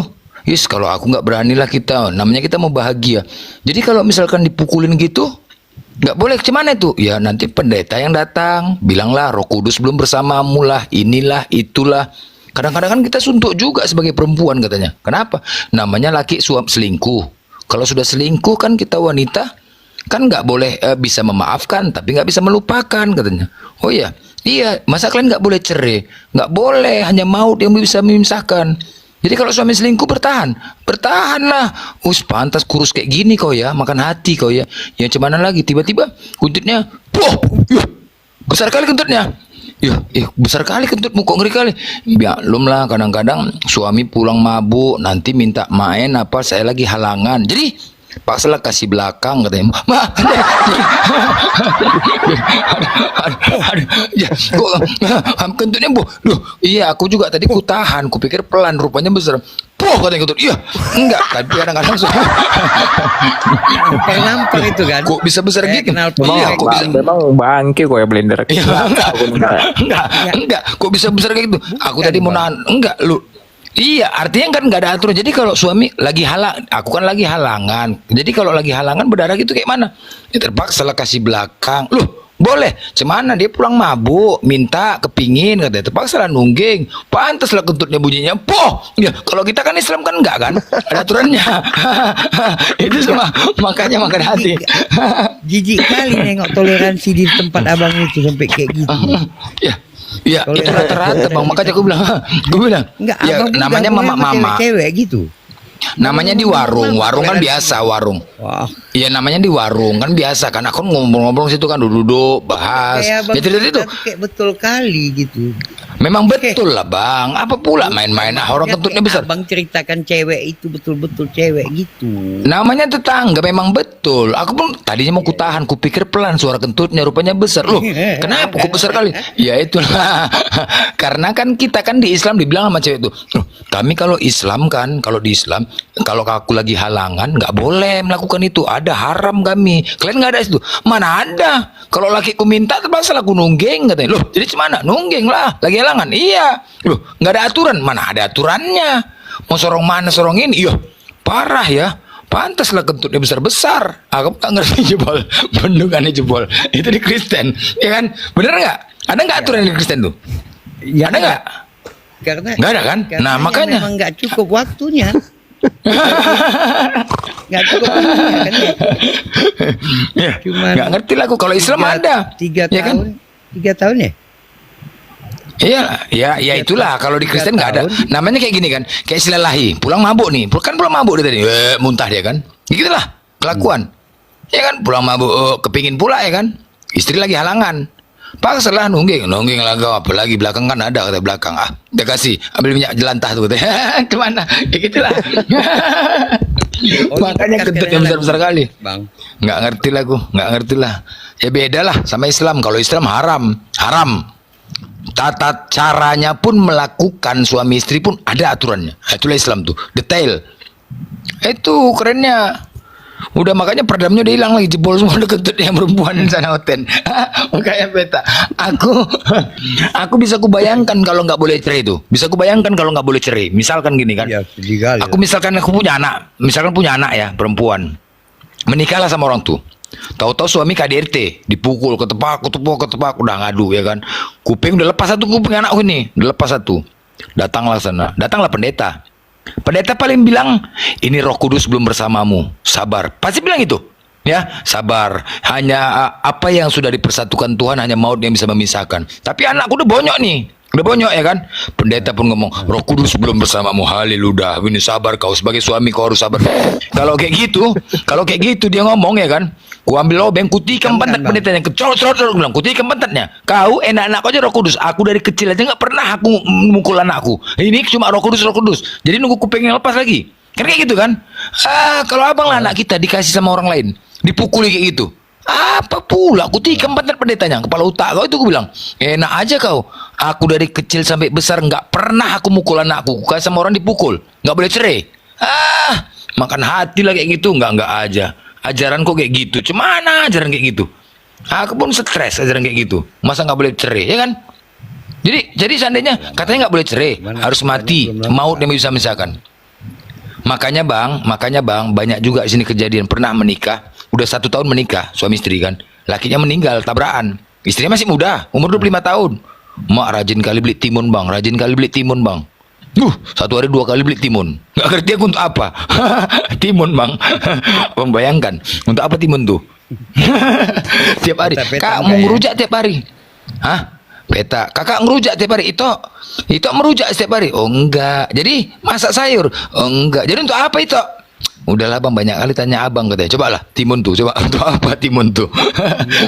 Kalau aku nggak berani lah, kita namanya kita mau bahagia. Jadi kalau misalkan dipukulin gitu nggak boleh, gimana itu? Ya nanti pendeta yang datang bilanglah Roh Kudus belum bersamamu lah, inilah itulah. Kadang-kadang kan kita suntuk juga sebagai perempuan katanya. Kenapa? Namanya laki selingkuh. Kalau sudah selingkuh kan kita wanita kan nggak boleh bisa memaafkan, tapi nggak bisa melupakan katanya. Oh iya, masa kalian nggak boleh cerai? Nggak boleh, hanya maut yang bisa memisahkan. Jadi kalau suami selingkuh bertahanlah. Pantas kurus kayak gini kau ya, makan hati kau ya. Yang cuman lagi tiba-tiba kentutnya, besar kali kentutnya. Besar kali kentutmu, kok ngeri kali. Belum lah, kadang-kadang suami pulang mabuk, nanti minta main apa, saya lagi halangan. Jadi paksalah kasih belakang katanya. Kentutnya iya aku juga tadi ku tahan, ku pikir pelan, rupanya besar. Katanya kentut. Iya, enggak, tapi kadang-kadang
Nampak itu kan.
Kok bisa besar gitu?
Iya, kok bisa. Memang bangke kok ya blender.
Enggak, kok bisa besar kayak gitu? Aku tadi mau nahan, enggak lu. Iya, artinya kan nggak ada aturan. Jadi kalau suami lagi aku kan lagi halangan. Jadi kalau lagi halangan berdarah gitu kayak mana? Ya terpaksa lah kasih belakang. Loh, boleh. Cemana dia pulang mabuk, minta, kepingin katanya. Terpaksa lah nungging. Pantas lah kentutnya bunyinya. Ya, kalau kita kan Islam kan enggak kan? Ada aturannya. Itu semua. Makanya makan hati.
Jijik kali nengok toleransi di tempat abang itu sampai kayak gitu.
Ya, itu rata-rata bang. Makanya aku bilang,
enggak,
ya namanya mama-mama.
Cewek gitu.
Namanya di warung kan biasa warung. Iya namanya di warung kan biasa kan. Aku ngobrol-ngobrol situ kan, duduk bahas. Ya itu.
Kayak betul kali gitu.
Memang betul lah bang. Apa pula main-main orang kentutnya besar.
Bang ceritakan cewek itu betul-betul cewek gitu.
Namanya tetangga memang betul. Aku pun tadinya mau kutahan, kupikir pelan suara kentutnya, rupanya besar. Loh, kenapa kok besar kali? Ya itulah. Karena kan kita kan di Islam dibilang sama cewek itu. Loh, kami kalau Islam kan, kalau di Islam, kalau aku lagi halangan nggak boleh melakukan itu. Ada haram kami. Kalian nggak ada itu. Mana ada? Kalau lakiku minta terpaksa aku nungging katanya. Loh, jadi gimana? Nungging lah. Lagi halangan. Iya. Loh, nggak ada aturan. Mana ada aturannya? Mau sorong mana sorong ini? Iya. Parah ya. Pantas lah kentutnya besar-besar. Aku nggak ngerti jebol. Bendungannya jebol. Itu di Kristen. Ya kan? Bener nggak? Ada nggak aturan di Kristen tuh?
Ya,
ada nggak?
Karena
nggak ada kan? Nah makanya.
Memang nggak cukup waktunya. Nggak cukup waktunya kan ya. Cuman
nggak ngerti lah aku. Kalau Islam ada
3
ya
tahun.
Kan?
3 tahun ya?
Iya, ya itulah. Kalau di Kristen nggak ada. Namanya kayak gini kan, kayak silalahi. Pulang mabuk nih, kan pulang mabuk dia tadi, muntah dia kan. Gitulah kelakuan. Ya kan, pulang mabuk, kepingin pula ya kan. Istri lagi halangan. Paksalah nungging lagi, apalagi belakang kan ada kata belakang. Dia kasih ambil minyak jelantah tuh katanya. Kemana? Ya gitulah. Makanya kentutnya besar-besar kali. Bang. Nggak ngerti lah. Ya beda lah sama Islam. Kalau Islam haram. Tata caranya pun melakukan suami istri pun ada aturannya. Itulah Islam tuh, detail. Itu kerennya. Udah makanya peredamnya udah hilang lagi, jebol semua kentut yang perempuan sana hotel. Makanya beta. Aku bisa kubayangkan kalau nggak boleh cerai itu. Bisa kubayangkan kalau nggak boleh cerai. Misalkan gini kan. Ya, aku punya anak. Misalkan punya anak ya perempuan. Menikahlah sama orang tuh. Tahu-tahu suami KDRT, dipukul, ketepak, udah ngadu ya kan. Kuping udah lepas satu, kuping anakku ini udah lepas satu. Datanglah sana, datanglah pendeta. Pendeta paling bilang, ini Roh Kudus belum bersamamu. Sabar. Pasti bilang itu. Ya, sabar. Hanya apa yang sudah dipersatukan Tuhan, hanya maut yang bisa memisahkan. Tapi anakku udah bonyok nih. Udah bonyok ya kan? Pendeta pun ngomong, Roh Kudus belum bersamamu. Haleluya. Ini sabar kau sebagai suami, kau harus sabar. Kalau kayak gitu dia ngomong ya kan? Ku ambil lobeng, ku tikam pantat pendetanya, kecolot-colot bilang, ku tikam pantatnya. Kau enak-enak aja Roh Kudus. Aku dari kecil aja nggak pernah aku mukul anakku. Ini cuma Roh Kudus. Jadi nunggu ku pengen lepas lagi. Kan kayak gitu kan? Kalau abang lah anak kita dikasih sama orang lain, dipukuli kayak gitu. Apa pula? Aku tikam pantat pendetanya. Kepala otak kau itu aku bilang, enak aja kau. Aku dari kecil sampai besar nggak pernah aku mukul anakku. Kasih sama orang dipukul, nggak boleh cerai. Makan hati lah kayak gitu, nggak aja. Ajaran kok kayak gitu. Cemana ajaran kayak gitu? Aku pun stres ajaran kayak gitu. Masa nggak boleh cerai, ya kan? Jadi seandainya katanya nggak boleh cerai, harus mati, maut yang bisa misalkan. Makanya bang, banyak juga di sini kejadian pernah menikah, udah 1 tahun menikah, suami istri kan, lakinya meninggal tabrakan, istrinya masih muda, umur 25 tahun. Mak rajin kali beli timun bang, satu hari 2 kali beli timun. Gak ngerti aku untuk apa. Timun bang. Membayangkan untuk apa timun tuh? Tiap hari. Kak mau ngerujak tiap hari. Hah? Peta. Kakak ngerujak tiap hari. Itu merujak setiap hari. Oh enggak. Jadi masak sayur. Oh enggak. Jadi untuk apa itu? Udahlah bang, banyak kali tanya abang katanya. Cobalah timun tuh. Coba untuk apa timun tuh?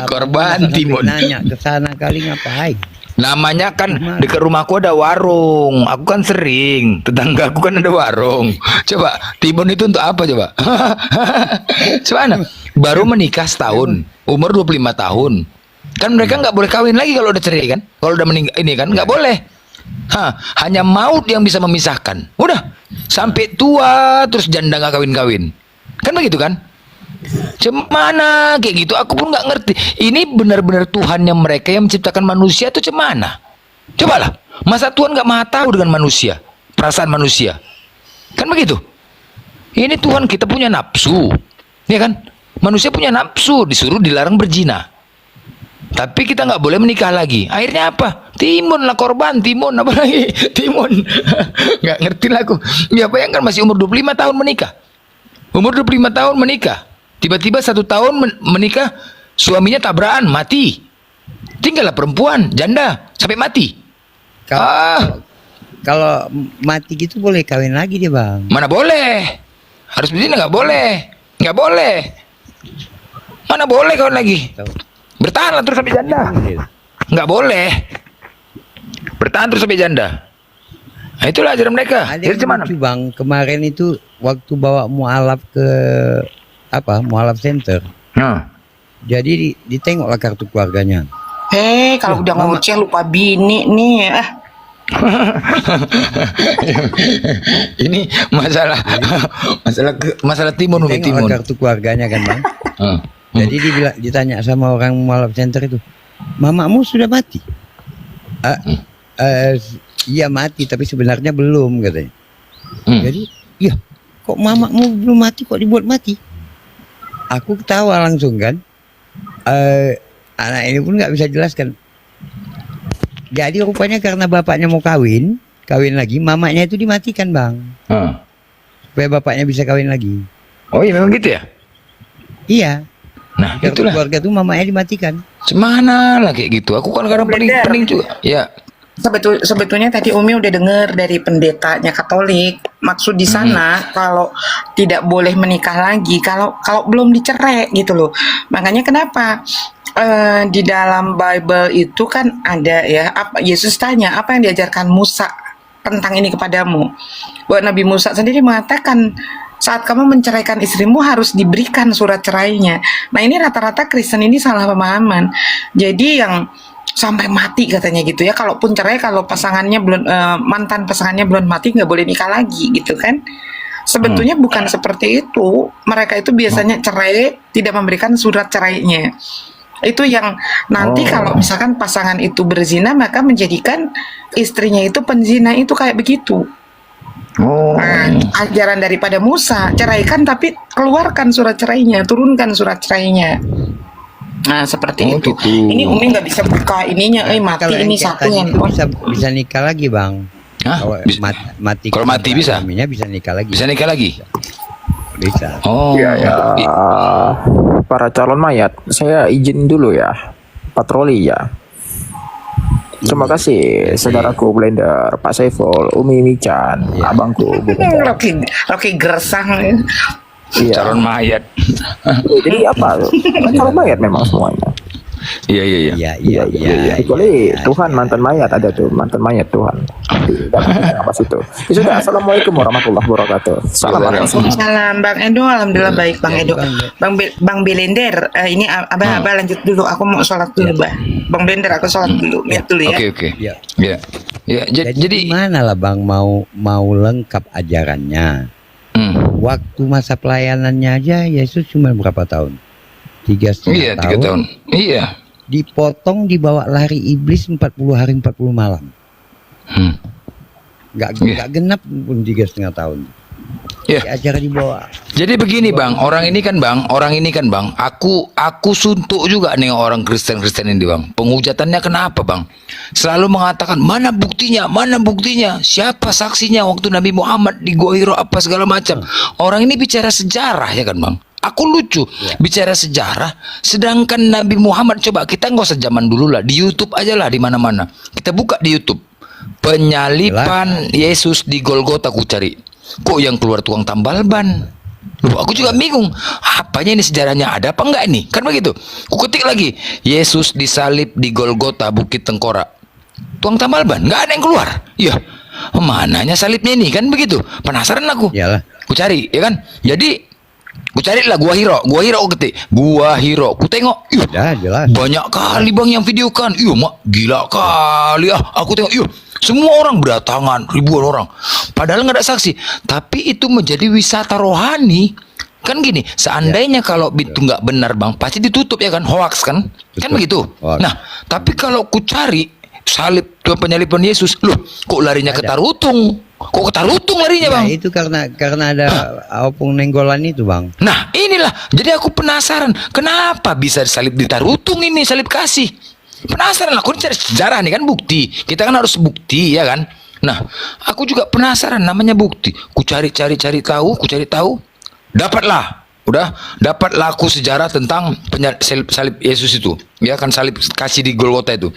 Korban timun.
Nanya ke sana kali ngapain?
Namanya kan dekat rumahku ada warung. Aku kan sering, tetangga aku kan ada warung. Coba timun itu untuk apa coba? Coba baru menikah setahun, umur 25 tahun. Kan mereka nggak boleh kawin lagi kalau udah cerai kan? Kalau udah meninggal ini kan nggak boleh. Hanya maut yang bisa memisahkan. Udah sampai tua terus janda nggak kawin-kawin. Kan begitu kan? Cemana kayak gitu, aku pun nggak ngerti. Ini benar-benar Tuhannya mereka yang menciptakan manusia itu cemana? Cobalah, masa Tuhan nggak maha tahu dengan manusia, perasaan manusia? Kan begitu. Ini Tuhan kita punya nafsu, ya kan? Manusia punya nafsu, disuruh dilarang berzina. Tapi kita nggak boleh menikah lagi. Akhirnya apa? Timun lah korban, timun apa lagi? Timun. Nggak ngerti lah aku. Ya bayangkan masih umur 25 tahun menikah. Umur 25 tahun menikah. Tiba-tiba 1 tahun menikah, suaminya tabrakan, mati. Tinggallah perempuan, janda, sampai mati.
Kalau mati gitu boleh kawin lagi dia bang?
Mana boleh? Harus begini nggak boleh. Nggak boleh. Mana boleh kawin lagi? Bertahanlah terus sampai janda. Nggak boleh. Bertahan terus sampai janda. Nah, itulah ajaran mereka.
Ada yang lucu bang, kemarin itu waktu bawa mualaf ke mualaf center. Jadi ditengoklah kartu keluarganya.
Kalau udah ngoceh lupa bini nih.
Ini masalah timun
kartu keluarganya kan bang. Jadi ditanya sama orang mualaf center itu, mamamu sudah mati? Iya mati, tapi sebenarnya belum katanya. Jadi, iya, kok mamamu belum mati, kok dibuat mati? Aku ketawa langsung kan. Anak ini pun nggak bisa jelaskan. Jadi rupanya karena bapaknya mau kawin lagi, mamanya itu dimatikan bang. Supaya bapaknya bisa kawin lagi.
Oh iya memang gitu ya?
Iya.
Nah
kartu
itulah.
Keluarga tuh mamanya dimatikan.
Semana lah kayak gitu. Aku kan kadang pening juga. Ya.
Sebetulnya tadi Umi udah dengar dari pendetanya Katolik. Maksud di sana kalau tidak boleh menikah lagi kalau belum dicerai gitu loh. Makanya kenapa di dalam Bible itu kan ada ya, Yesus tanya apa yang diajarkan Musa tentang ini kepadamu. Bahwa Nabi Musa sendiri mengatakan saat kamu menceraikan istrimu harus diberikan surat cerainya. Nah ini rata-rata Kristen ini salah pemahaman. Jadi yang sampai mati katanya gitu ya, kalaupun cerai kalau pasangannya belum mantan pasangannya belum mati nggak boleh nikah lagi gitu kan. Sebetulnya bukan seperti itu. Mereka itu biasanya cerai tidak memberikan surat cerainya. Itu yang nanti kalau misalkan pasangan itu berzina maka menjadikan istrinya itu penzina, itu kayak begitu. Nah, ajaran daripada Musa, ceraikan tapi keluarkan surat cerainya, turunkan surat cerainya. Nah seperti itu. Gitu. Ini Umi nggak bisa buka ininya, mati ini satu yang
bisa nikah lagi bang.
Hah?
Kalau mati
Kalau mati bisa?
suaminya bisa nikah lagi.
Bisa nikah lagi?
Bisa.
Oh.
Ya, ya. Para calon mayat, saya izin dulu ya, patroli ya. Terima kasih saudaraku Blender, Pak Saiful, Umi Mican, abangku.
Rocky gersang.
Iya.
Calon mayat.
Jadi apa? Kan calon mayat memang semuanya.
Iya, iya, iya.
Iya. Kecuali Tuhan mantan mayat, ada tuh mantan mayat Tuhan. Apa situ? Ya sudah. Assalamualaikum warahmatullahi wabarakatuh. Salam.
Salam Bang Edo, alhamdulillah baik Bang Edo. Bang Belender, ini abah lanjut dulu. Aku mau sholat dulu, Bang. Bang Belender, aku sholat dulu, mute dulu ya.
Oke.
Ya.
Ya. Ya, jadi
gimana lah Bang mau lengkap ajarannya? Waktu masa pelayanannya aja Yesus cuma berapa tahun? 3,5
Iya, 3 tahun. Iya.
Dipotong, dibawa lari iblis 40 hari 40 malam. Nggak genap pun 3,5 tahun.
Ya.
Acara dibawa.
Jadi begini Bang, orang ini kan Bang, aku suntuk juga nih orang Kristen ini Bang. Pengujatannya kenapa Bang? Selalu mengatakan mana buktinya, siapa saksinya waktu Nabi Muhammad di Gua Hiro apa segala macam. Orang ini bicara sejarah ya kan Bang. Aku lucu bicara sejarah, sedangkan Nabi Muhammad, coba kita nggak usah zaman dulu lah, di YouTube aja lah, di mana-mana kita buka di YouTube penyalipan Yesus di Golgota, aku cari kok yang keluar tukang tambal ban. Loh, aku juga bingung, apanya ini sejarahnya, ada apa enggak ini, kan begitu. Aku ketik lagi Yesus disalib di Golgota Bukit Tengkorak, tukang tambal ban, nggak ada yang keluar. Ya mananya salibnya ini, kan begitu. Penasaran aku.
Iyalah.
Aku cari ya kan, jadi ku carilah Gua Hiro, aku ketik Gua Hiro, ku tengok,
jelas.
Banyak kali Bang yang videokan, mak gila kali aku tengok, semua orang berdatangan, ribuan orang, padahal nggak ada saksi, tapi itu menjadi wisata rohani. Kan gini, seandainya kalau itu nggak benar Bang, pasti ditutup ya kan, hoax kan, kan begitu. Nah, tapi kalau ku cari salib penyaliban Yesus, loh kok larinya ke Tarutung? Kok ke Tarutung larinya Bang?
Itu karena ada opung nenggolan itu Bang.
Nah inilah, jadi aku penasaran kenapa bisa salib di Tarutung ini, salib kasih. Penasaran, aku cari sejarah nih kan, bukti. Kita kan harus bukti ya kan. Nah aku juga penasaran, namanya bukti. Ku cari tahu, dapatlah. Dapatlah aku sejarah tentang salib Yesus itu. Ya kan, salib kasih di Golgota itu.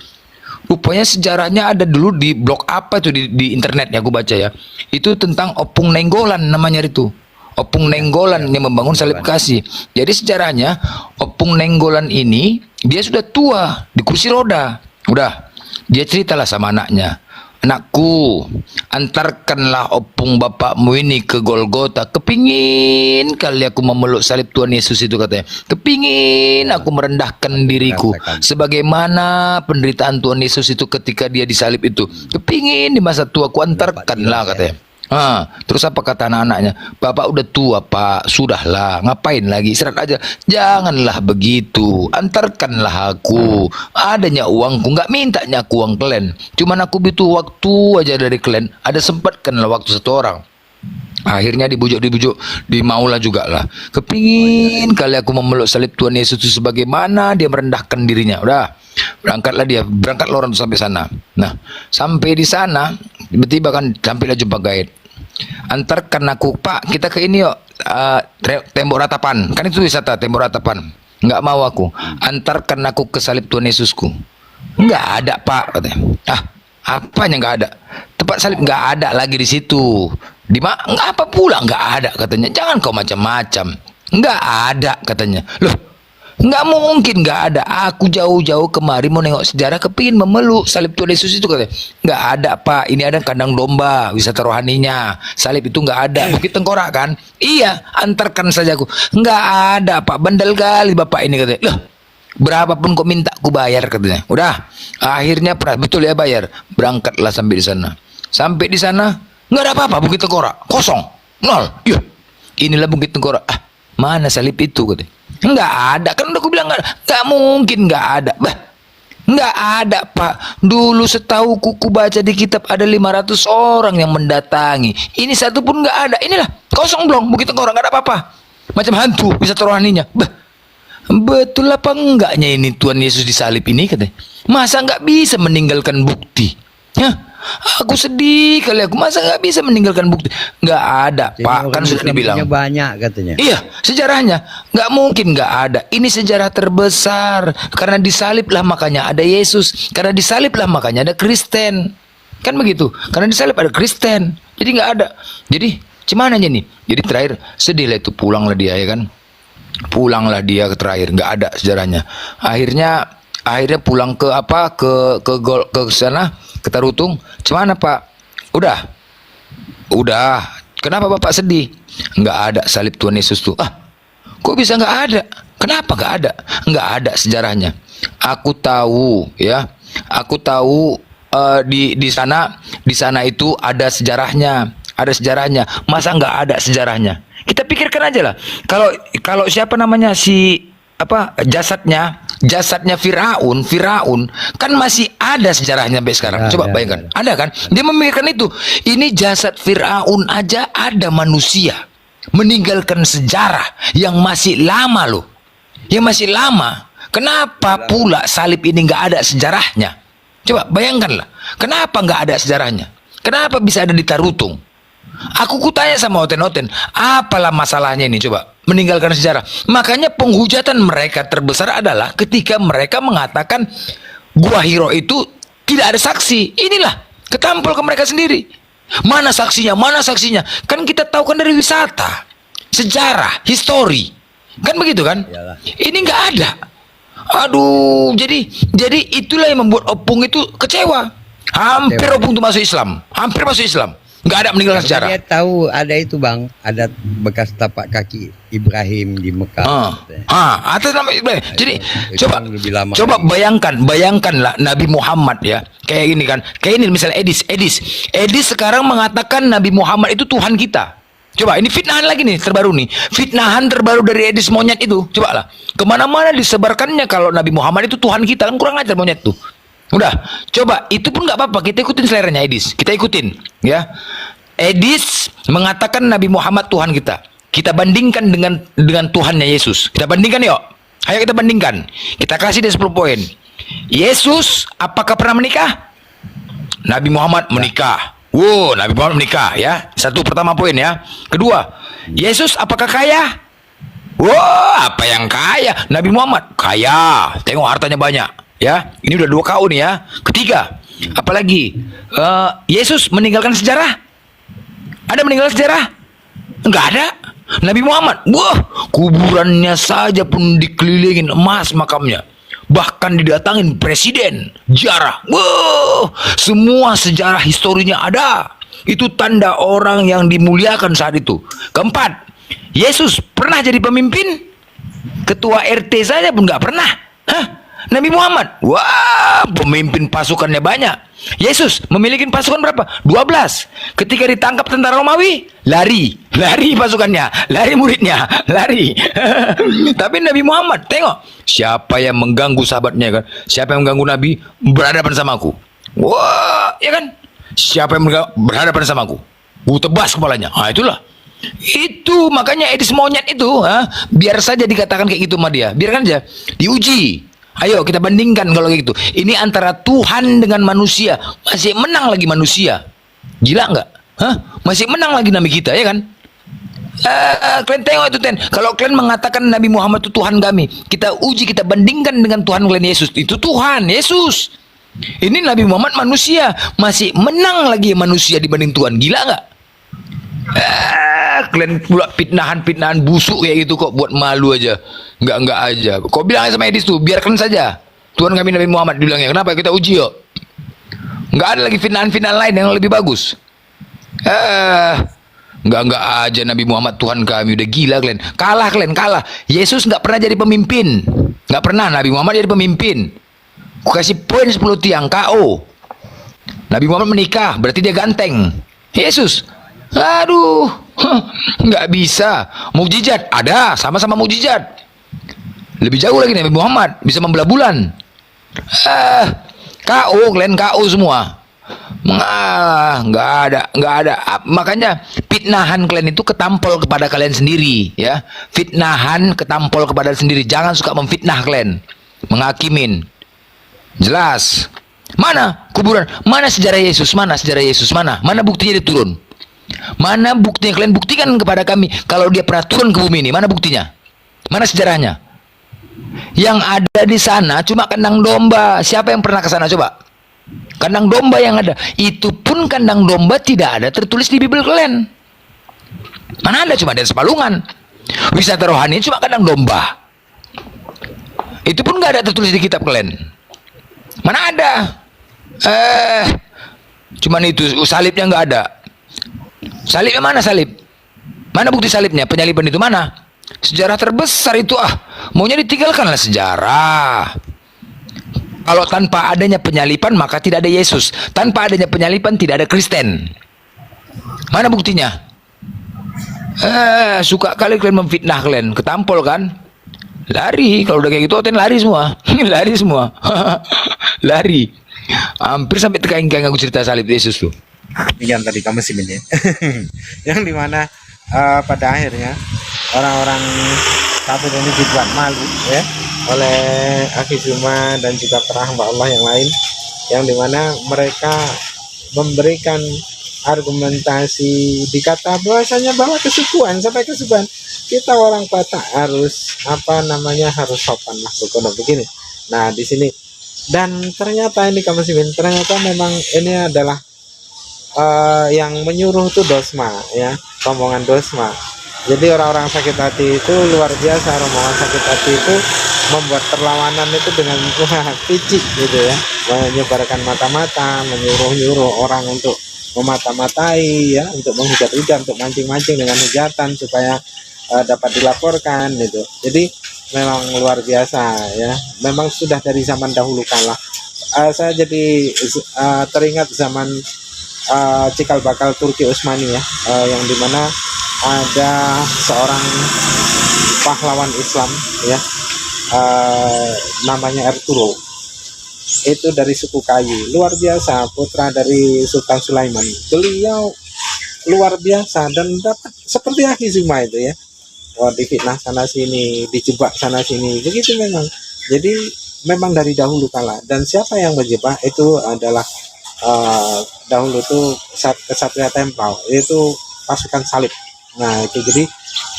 Rupanya sejarahnya ada dulu di blog apa itu di internet ya, aku baca ya. Itu tentang Opung Nenggolan namanya itu. Opung Nenggolan yang membangun salib kasih. Jadi sejarahnya Opung Nenggolan ini dia sudah tua di kursi roda. Udah, dia ceritalah sama anaknya. Anakku, antarkanlah opung bapakmu ini ke Golgota. Kepingin kali aku memeluk salib Tuhan Yesus itu, katanya. Kepingin aku merendahkan diriku sebagaimana penderitaan Tuhan Yesus itu ketika dia disalib itu. Kepingin di masa tua ku antarkanlah, katanya. Terus apa kata anak-anaknya? Bapak udah tua Pak, sudahlah, ngapain lagi, istirahat aja. Janganlah begitu, antarkanlah aku. Adanya uangku, nggak mintanya aku uang kalian, cuman aku butuh waktu aja dari kalian. Ada sempatkanlah waktu satu orang. Akhirnya dibujuk, dimaulah juga lah. Kepingin kali aku memeluk salib Tuhan Yesus itu sebagaimana dia merendahkan dirinya. Udah, berangkatlah orang sampai sana. Nah, sampai di sana tiba-tiba kan sampailah jumpa guide. Antarkan aku, Pak, kita ke ini yuk, tembok ratapan. Kan itu wisata tembok ratapan. Nggak mau aku. Antarkan aku ke salib Tuhan Yesusku. Nggak ada Pak, katanya. Apanya nggak ada? Tempat salib nggak ada lagi di situ. Nggak apa pula nggak ada, katanya. Jangan kau macam-macam. Nggak ada, katanya. Loh, nggak mungkin nggak ada. Aku jauh-jauh kemari mau nengok sejarah, kepingin memeluk salib Tuhan Yesus itu, katanya. Nggak ada Pak, ini ada kandang domba, wisata rohaninya. Salib itu nggak ada. Bukit Tengkorak kan? Iya, antarkan saja aku. Nggak ada Pak, bandel kali Bapak ini, katanya. Loh, berapapun kau minta aku bayar, katanya. Udah, akhirnya betul ya bayar. Berangkatlah sampai di sana. Sampai di sana nggak ada apa-apa, Bukit Tengkorak kosong, nol. Inilah Bukit Tengkorak. Mana salib itu, katanya. Nggak ada, kan udah aku bilang nggak mungkin nggak ada. Nggak ada Pak. Dulu setahu ku baca di kitab ada 500 orang yang mendatangi. Ini satu pun nggak ada. Inilah kosong belum Bukit Tengkorak, nggak ada apa-apa. Macam hantu wisata rohaninya. Betul apa enggaknya ini Tuhan Yesus disalib ini, katanya. Masa nggak bisa meninggalkan bukti? Aku sedih kali aku, masa nggak bisa meninggalkan bukti? Nggak ada, Pak, kan sudah dibilang.
Banyak katanya.
Iya, sejarahnya nggak mungkin nggak ada. Ini sejarah terbesar karena disaliblah makanya ada Yesus, karena disaliblah makanya ada Kristen, kan begitu? Karena disalib ada Kristen, jadi nggak ada. Jadi gimana nih? Jadi terakhir sedih lah itu, pulanglah dia ya kan, pulanglah dia ke terakhir, nggak ada sejarahnya. Akhirnya pulang ke apa? Ke sana, ke Tarutung. Gimana Pak? Udah. Kenapa Bapak sedih? Nggak ada salib Tuhan Yesus tuh. Kok bisa nggak ada? Kenapa nggak ada? Nggak ada sejarahnya. Aku tahu ya. Aku tahu di sana itu ada sejarahnya. Ada sejarahnya. Masa nggak ada sejarahnya? Kita pikirkan aja lah. Kalau siapa namanya si apa jasadnya Firaun kan masih ada sejarahnya sampai sekarang. Coba bayangkan, ada kan? Dia memikirkan itu. Ini jasad Firaun aja ada manusia meninggalkan sejarah yang masih lama loh, yang masih lama. Kenapa pula salib ini nggak ada sejarahnya? Coba bayangkanlah, kenapa nggak ada sejarahnya? Kenapa bisa ada di Tarutung? Aku kutanya sama Oten, apalah masalahnya ini coba meninggalkan sejarah. Makanya penghujatan mereka terbesar adalah ketika mereka mengatakan Gua Hiro itu tidak ada saksi. Inilah ketampol ke mereka sendiri. Mana saksinya? Mana saksinya? Kan kita tahu kan dari wisata, sejarah, histori, kan begitu kan? Yalah. Ini nggak ada. Aduh, jadi itulah yang membuat Opung itu kecewa. Hampir Opung itu masuk Islam, hampir masuk Islam. Nggak ada meninggalkan sejarah.
Dia tahu ada itu bang, ada bekas tapak kaki Ibrahim di Mekah.
Atas nama Ibrahim. Jadi coba bayangkanlah Nabi Muhammad ya, kayak gini kan, kayak ini misalnya Edis sekarang mengatakan Nabi Muhammad itu Tuhan kita. Coba ini fitnahan lagi nih terbaru nih, fitnahan terbaru dari Edis monyet itu. Coba lah, kemana-mana disebarkannya kalau Nabi Muhammad itu Tuhan kita, kan kurang ajar monyet tuh. Udah, coba itu pun nggak apa-apa, kita ikutin seleranya Edis, kita ikutin ya. Edis mengatakan Nabi Muhammad Tuhan kita. Kita bandingkan dengan Tuhannya Yesus. Kita bandingkan yuk. Ayo kita bandingkan. Kita kasih dia 10 poin. Yesus apakah pernah menikah? Nabi Muhammad menikah. Wow, Nabi Muhammad menikah ya. Satu pertama poin ya. Kedua, Yesus apakah kaya? Wow, apa yang kaya? Nabi Muhammad kaya. Tengok hartanya banyak. Ya, ini udah 2 KO nih ya. Ketiga, apalagi Yesus meninggalkan sejarah? Ada meninggalkan sejarah? Enggak ada. Nabi Muhammad, wah, kuburannya saja pun dikelilingin emas makamnya. Bahkan didatangin presiden, jarah. Wah, semua sejarah historinya ada. Itu tanda orang yang dimuliakan saat itu. Keempat, Yesus pernah jadi pemimpin? Ketua RT saja pun nggak pernah. Hah? Nabi Muhammad, wah, pemimpin pasukannya banyak. Yesus memiliki pasukan berapa? 12. Ketika ditangkap tentara Romawi, lari pasukannya, lari muridnya, lari. Tapi Nabi Muhammad, tengok, siapa yang mengganggu sahabatnya kan? Siapa yang mengganggu Nabi berhadapan sama aku? Wah, ya kan? Siapa yang berhadapan sama aku? Tebas kepalanya. Itulah. Itu makanya Edis monyet itu, biar saja dikatakan kayak gitu sama dia, biarkan aja, diuji. Ayo kita bandingkan kalau gitu. Ini antara Tuhan dengan manusia. Masih menang lagi manusia. Gila nggak? Masih menang lagi Nabi kita, ya kan? Kalian tengok itu, kalau kalian mengatakan Nabi Muhammad itu Tuhan kami, kita uji, kita bandingkan dengan Tuhan kalian Yesus. Itu Tuhan Yesus. Ini Nabi Muhammad manusia. Masih menang lagi manusia dibanding Tuhan. Gila nggak? Kalian pula fitnahan busuk kayak gitu kok, buat malu aja. Enggak aja. Kok bilang sama Edis tuh, biarkan saja. Tuhan kami Nabi Muhammad dibilangnya. Kenapa? Kita uji yuk. Enggak ada lagi fitnahan lain yang lebih bagus. Enggak aja Nabi Muhammad Tuhan kami. Udah gila kalian. Kalah. Yesus enggak pernah jadi pemimpin. Enggak pernah Nabi Muhammad jadi pemimpin. Aku kasih poin 10 tiang KO. Nabi Muhammad menikah, berarti dia ganteng. Yesus, aduh, nggak bisa. Mukjizat ada, sama-sama mukjizat. Lebih jauh lagi Nabi Muhammad bisa membelah bulan. KO, kalian KO semua. Nggak ada. Makanya fitnahan kalian itu ketampol kepada kalian sendiri, ya. Fitnahan ketampol kepada sendiri. Jangan suka memfitnah kalian, menghakimin. Jelas. Mana kuburan? Mana sejarah Yesus? Mana sejarah Yesus? Mana buktinya dia turun? Mana buktinya? Kalian buktikan kepada kami kalau dia pernah turun ke bumi ini. Mana buktinya? Mana sejarahnya? Yang ada di sana cuma kandang domba. Siapa yang pernah ke sana coba? Kandang domba yang ada. Itu pun kandang domba tidak ada tertulis di Bible kalian. Mana ada, cuma ada sepalungan. Wisata rohani cuma kandang domba. Itu pun nggak ada tertulis di kitab kalian. Mana ada? Cuman itu, salibnya nggak ada. Salibnya mana salib? Mana bukti salibnya? Penyaliban itu mana? Sejarah terbesar itu maunya ditinggalkanlah sejarah. Kalau tanpa adanya penyalipan maka tidak ada Yesus. Tanpa adanya penyalipan tidak ada Kristen. Mana buktinya? Suka kali kalian memfitnah kalian, ketampol kan? Lari, kalau udah kayak gitu Oten lari semua. Lari semua. Lari. Hampir sampai tekain-tekain aku cerita salib Yesus tuh.
Yang tadi kamu sih ini. Yang dimana pada akhirnya orang-orang kafir ini dibuat malu ya oleh Akhi Zuma dan juga para hamba Allah yang lain, yang dimana mereka memberikan argumentasi, dikata bahwasanya bahwa kesukuan sampai kesukuan kita orang Batak harus harus sopan lah begini. Nah di sini, dan ternyata ini kamu sih, ternyata memang ini adalah yang menyuruh itu Dosma ya, rombongan Dosma. Jadi orang-orang sakit hati itu luar biasa, rombongan sakit hati itu membuat perlawanan itu dengan picik gitu ya, menyebarkan mata-mata, menyuruh-nyuruh orang untuk memata-matai ya, untuk menghujat-hujat, untuk mancing-mancing dengan hujatan supaya dapat dilaporkan gitu. Jadi memang luar biasa ya, memang sudah dari zaman dahulu kala. Saya jadi teringat zaman cikal bakal Turki Utsmani ya, yang dimana ada seorang pahlawan Islam ya, namanya Ertugrul, itu dari suku Kayu, luar biasa, putra dari Sultan Sulaiman. Beliau luar biasa dan dapat seperti Akhi Zuma itu ya, difitnah sana sini, dijebak sana sini, begitu memang. Jadi memang dari dahulu kala, dan siapa yang berjebak itu adalah dahulu itu Kesatria Templau, yaitu pasukan salib. Nah itu, jadi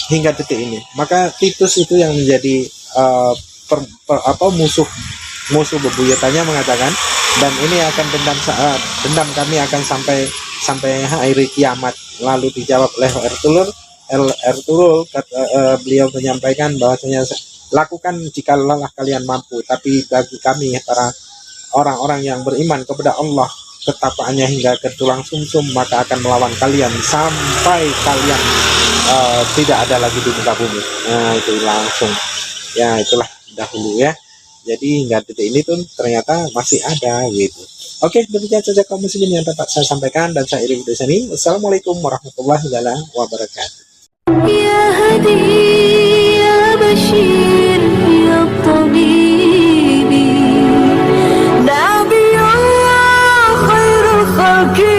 hingga detik ini maka Titus itu yang menjadi musuh bebuyutannya mengatakan, dan ini akan dendam kami akan sampai hari kiamat. Lalu dijawab oleh Ertugrul, beliau menyampaikan bahwasanya lakukan jika lelah kalian mampu, tapi bagi kami para orang-orang yang beriman kepada Allah, ketapaannya hingga ke tulang sumsum, maka akan melawan kalian sampai kalian tidak ada lagi di muka bumi. Nah itu langsung ya, itulah dahulu ya. Jadi hingga detik ini pun ternyata masih ada gitu. Oke, demikian saja kaum muslimin yang dapat saya sampaikan, dan saya Iri di sini. Assalamualaikum warahmatullahi wabarakatuh.
Ya Hadi ya Bashir ya Tabibi, Nabi Allah khairul khalqi